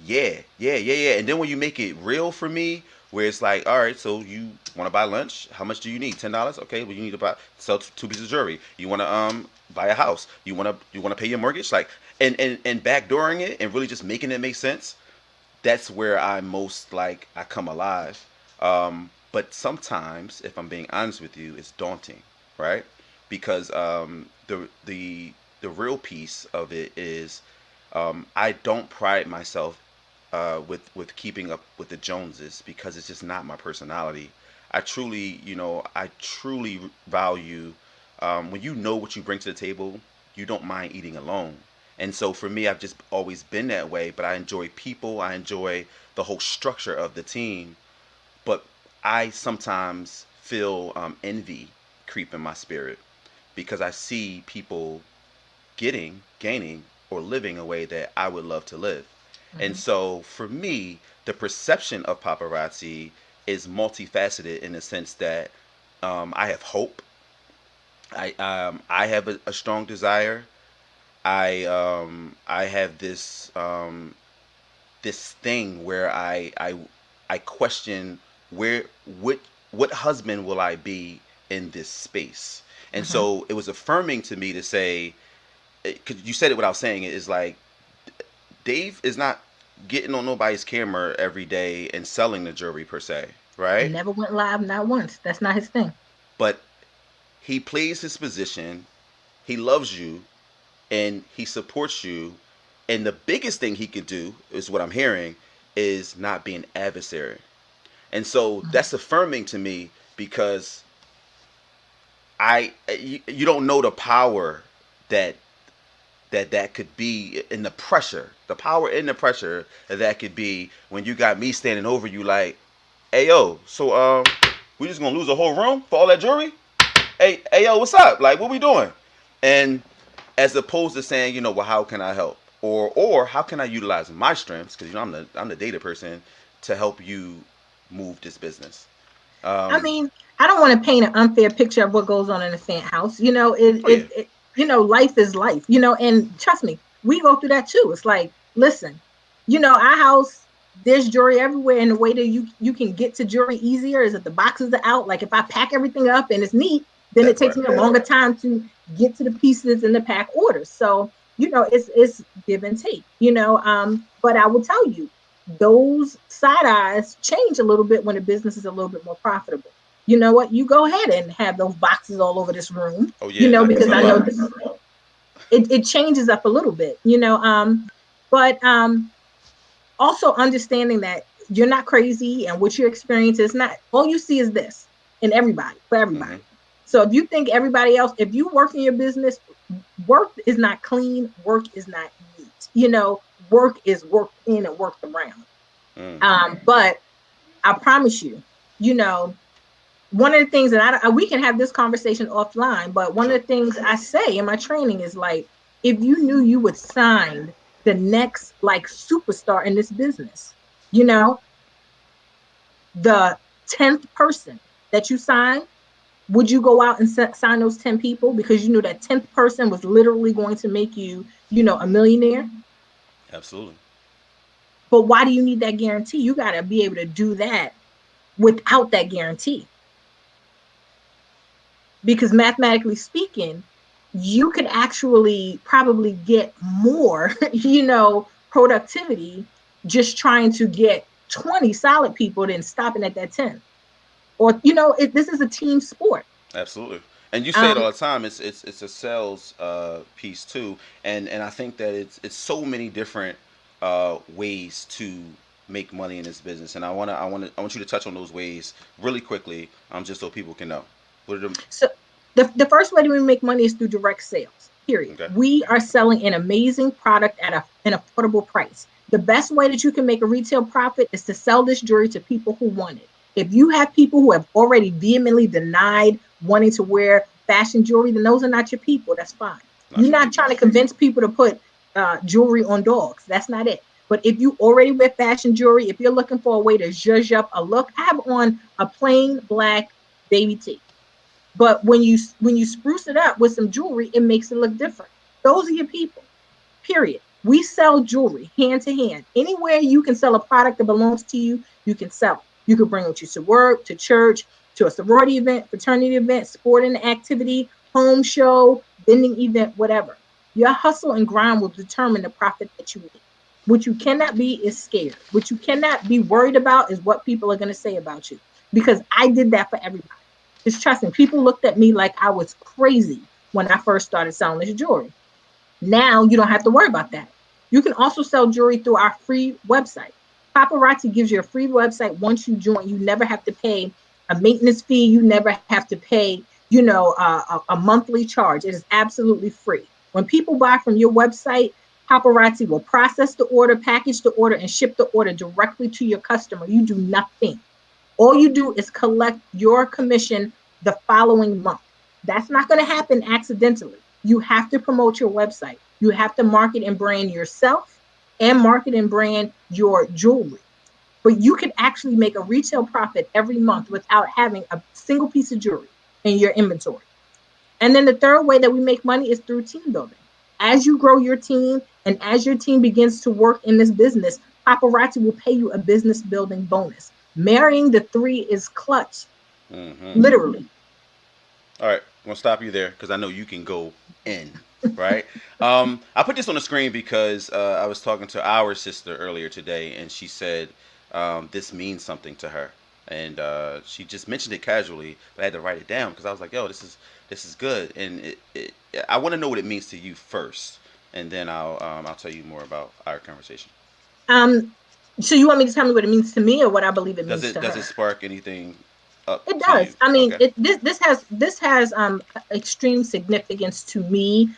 yeah. And then when you make it real for me, where it's like, all right, so you want to buy lunch? How much do you need? $10? Okay, well you need to buy sell two pieces of jewelry. You want to buy a house. You wanna pay your mortgage, like, and backdooring it and really just making it make sense. That's where I most like I come alive. But sometimes, if I'm being honest with you, it's daunting, right? Because the real piece of it is I don't pride myself with keeping up with the Joneses because it's just not my personality. I truly value when you know what you bring to the table. You don't mind eating alone. And so for me, I've just always been that way. But I enjoy people. I enjoy the whole structure of the team. But I sometimes feel envy creep in my spirit because I see people gaining, or living a way that I would love to live. And Mhm. so for me, the perception of paparazzi is multifaceted in the sense that I have hope. I have a strong desire. I have this thing where I question where what husband will I be in this space. And Mhm. so it was affirming to me to say, because you said it without saying it, is like Dave is not getting on nobody's camera every day and selling the jewelry per se, right? Never went live, not once. That's not his thing. But he plays his position. He loves you and he supports you. And the biggest thing he can do is what I'm hearing is not being adversary. And so Mhm. that's affirming to me because you don't know the power that that could be in the power in the pressure that could be when you got me standing over you like, hey yo, so we just gonna lose a whole room for all that jewelry? Hey yo, what's up? Like, what we doing? And as opposed to saying, well, how can I help, or how can I utilize my strengths? Because I'm the data person to help you move this business. I Um, mean, I don't want to paint an unfair picture of what goes on in a Fant house. oh yeah, Life is life, and trust me, we go through that too. It's like, listen, our house, there's jewelry everywhere. And the way that you can get to jewelry easier is that the boxes are out. Like if I pack everything up and it's neat, then it that takes part. me a longer time to get to the pieces in the pack orders. So, it's give and take, but I will tell you, those side eyes change a little bit when the business is a little bit more profitable. You know what? You go ahead and have those boxes all over this room, Oh yeah, I can because sell I know out. this, it changes up a little bit, but also understanding that you're not crazy and what your experience is not all you see is this in everybody for Hmm. everybody. So if you think everybody else, if you work in your business, work is not clean, work is not neat. Work is worked in and worked around. Mm. But I promise you, you know, one of the things that we can have this conversation offline, but one Sure. of the things I say in my training is like, if you knew you would sign the next like superstar in this business, you know, the 10th person that you sign, would you go out and sign those 10 people because you knew that 10th person was literally going to make you, a millionaire? Absolutely. But why do you need that guarantee? You got to be able to do that without that guarantee. Because mathematically speaking, you could actually probably get more, productivity just trying to get 20 solid people than stopping at that 10. Or, this is a team sport. Absolutely. And you say it Um, all the time. It's a sales piece too, and I think that it's so many different ways to make money in this business. And I want you to touch on those ways really quickly, just so people can know. What are the so the first way that we make money is through direct sales, period. Okay? We are selling an amazing product at an affordable price. The best way that you can make a retail profit is to sell this jewelry to people who want it. If you have people who have already vehemently denied wanting to wear fashion jewelry, then those are not your people. That's fine. Not You're your not people. trying to convince people to put jewelry on dogs. That's not it. But if you already wear fashion jewelry, if you're looking for a way to zhuzh up a look, I have on a plain black baby tee. But when you spruce it up with some jewelry, it makes it look different. Those are your people. Period. We sell jewelry hand to hand. Anywhere you can sell a product that belongs to you, you can sell it. You can bring it to work, to church, to a sorority event, fraternity event, sporting activity, home show, vending event, whatever. Your hustle and grind will determine the profit that you make. What you cannot be is scared. What you cannot be worried about is what people are going to say about you. Because I did that for everybody. Just trust me, people looked at me like I was crazy when I first started selling this jewelry. Now you don't have to worry about that. You can also sell jewelry through our free website. Paparazzi gives you a free website once you join. You never have to pay a maintenance fee. You never have to pay, a monthly charge. It is absolutely free. When people buy from your website, Paparazzi will process the order, package the order, and ship the order directly to your customer. You do nothing. All you do is collect your commission the following month. That's not going to happen accidentally. You have to promote your website. You have to market and brand yourself and market and brand your jewelry. But you can actually make a retail profit every month without having a single piece of jewelry in your inventory. And then the third way that we make money is through team building. As you grow your team and as your team begins to work in this business, Paparazzi will pay you a business building bonus. Marrying the three is clutch, literally. All right, I'm gonna stop you there because I know you can go in, right? I put this on the screen because I was talking to our sister earlier today, and she said this means something to her, and she just mentioned it casually, but I had to write it down because I was like, "Yo, this is good," and I want to know what it means to you first, and then I'll tell you more about our conversation. So you want me to tell me what it means to me or what I believe it means to Does her? it spark anything up It to you? does. I mean, Okay. this has extreme significance to me.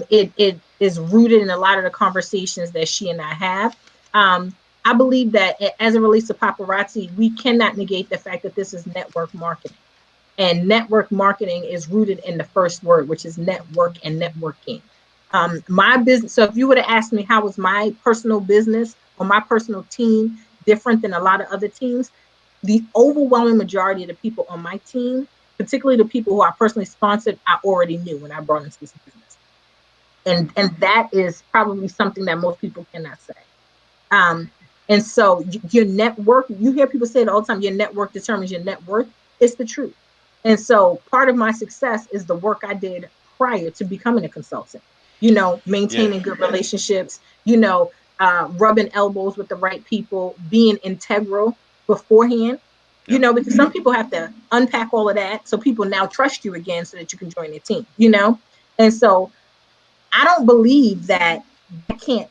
It is rooted in a lot of the conversations that she and I have. I believe that as it relates to paparazzi, we cannot negate the fact that this is network marketing. And network marketing is rooted in the first word, which is network and networking. My business. So if you would have asked me how was my personal business or my personal team different than a lot of other teams, the overwhelming majority of the people on my team, particularly the people who I personally sponsored, I already knew when I brought into this business. And that is probably something that most people cannot say. Um, and so your network, you hear people say it all the time, your network determines your net worth. It's the truth. And so part of my success is the work I did prior to becoming a consultant, Yeah. maintaining good relationships, rubbing elbows with the right people, being integral beforehand, Yep. because some people have to unpack all of that so people now trust you again so that you can join their team, And so I don't believe that that can't,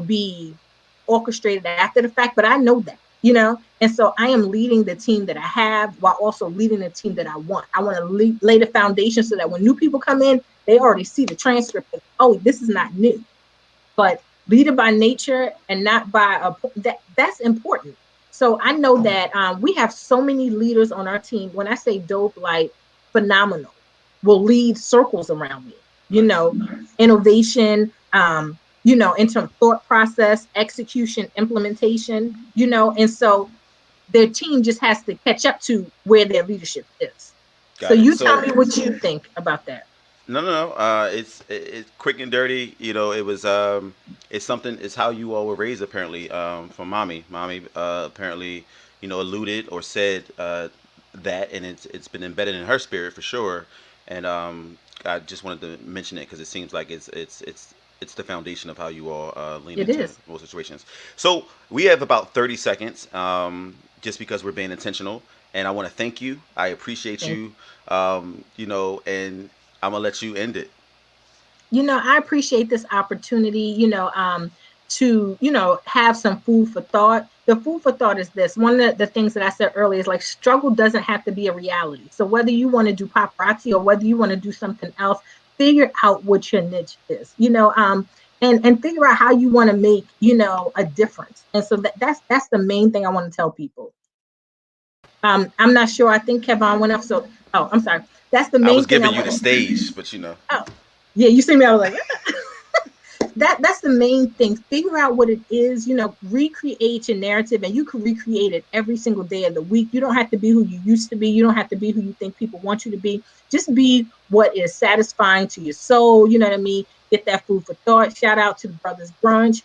be orchestrated after the fact, but I know that, and so I am leading the team that I have while also leading the team that I want. I want to lay the foundation so that when new people come in, they already see the transcript of, oh, this is not new, but leader by nature and not by that's important. So I know that we have so many leaders on our team. When I say dope, like phenomenal, will lead circles around me. Nice. Innovation. In terms of thought process, execution, implementation. And so their team just has to catch up to where their leadership is. So Got it. you tell So me what you think about that. no. It's quick and dirty. It was it's something. It's how you all were raised apparently. From mommy. Mommy apparently alluded or said that, and it's been embedded in her spirit for sure. And I just wanted to mention it because it seems like it's the foundation of how you all lean It into is. most situations. So we have about 30 seconds, just because we're being intentional. And I want to thank you. I appreciate Thank you. And I'm gonna let you end it. I appreciate this opportunity, to, have some food for thought. The food for thought is this. One of the things that I said earlier is like struggle doesn't have to be a reality. So whether you want to do paparazzi or whether you want to do something else, figure out what your niche is, and figure out how you want to make, a difference. And so that's the main thing I want to tell people. I'm not sure. I think Kevin went up. So, oh, I'm sorry. That's the I was main thing I giving you want the to. stage, but Oh, yeah. You see me? I was like, that's the main thing. Figure out what it is, recreate your narrative, and you can recreate it every single day of the week. You don't have to be who you used to be. You don't have to be who you think people want you to be. Just be what is satisfying to your soul. You know what I mean? Get that food for thought. Shout out to the Brothers Brunch.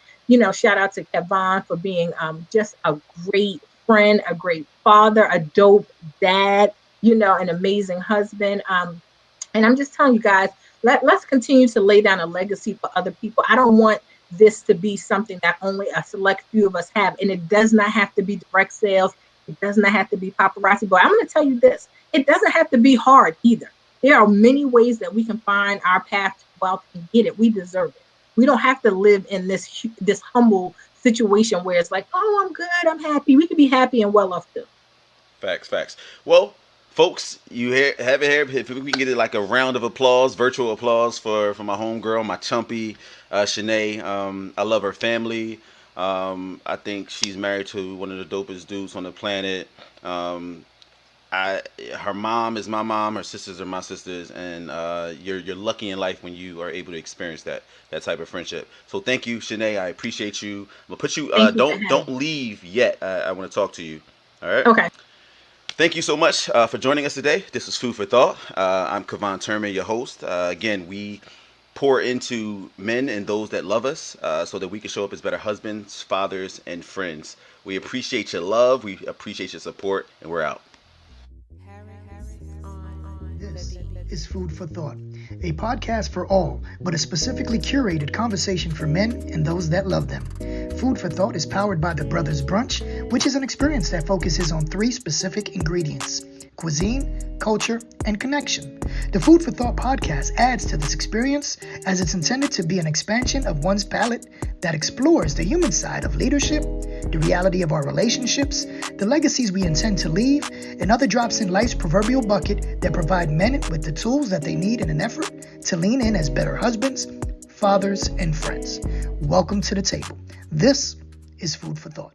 Shout out to Kevin for being just a great friend, a great father, a dope dad, an amazing husband. And I'm just telling you guys, let's continue to lay down a legacy for other people. I don't want this to be something that only a select few of us have. And it does not have to be direct sales. It does not have to be paparazzi. But I'm going to tell you this, it doesn't have to be hard either. There are many ways that we can find our path to wealth and get it. We deserve it. We don't have to live in this humble situation where it's like, oh, I'm good, I'm happy. We can be happy and well off too. Facts. Well, folks, you have it here. If we can get it like a round of applause, virtual applause for my homegirl, my chumpy, Shanae. I love her family. I think she's married to one of the dopest dudes on the planet. Her mom is my mom, her sisters are my sisters, and you're lucky in life when you are able to experience that type of friendship. So thank you, Shanae. I appreciate you. I'm gonna put you. Don't leave yet. I want to talk to you. All right. Okay. Thank you so much for joining us today. This is Food for Thought. I'm Kavan Turman, your host. Again, we pour into men and those that love us so that we can show up as better husbands, fathers, and friends. We appreciate your love. We appreciate your support, and we're out. This is Food for Thought, a podcast for all, but a specifically curated conversation for men and those that love them. Food for Thought is powered by the Brothers Brunch, which is an experience that focuses on 3 specific ingredients: cuisine, culture, and connection. The Food for Thought podcast adds to this experience as it's intended to be an expansion of one's palate that explores the human side of leadership, the reality of our relationships, the legacies we intend to leave, and other drops in life's proverbial bucket that provide men with the tools that they need in an effort to lean in as better husbands, fathers, and friends. Welcome to the table. This is Food for Thought.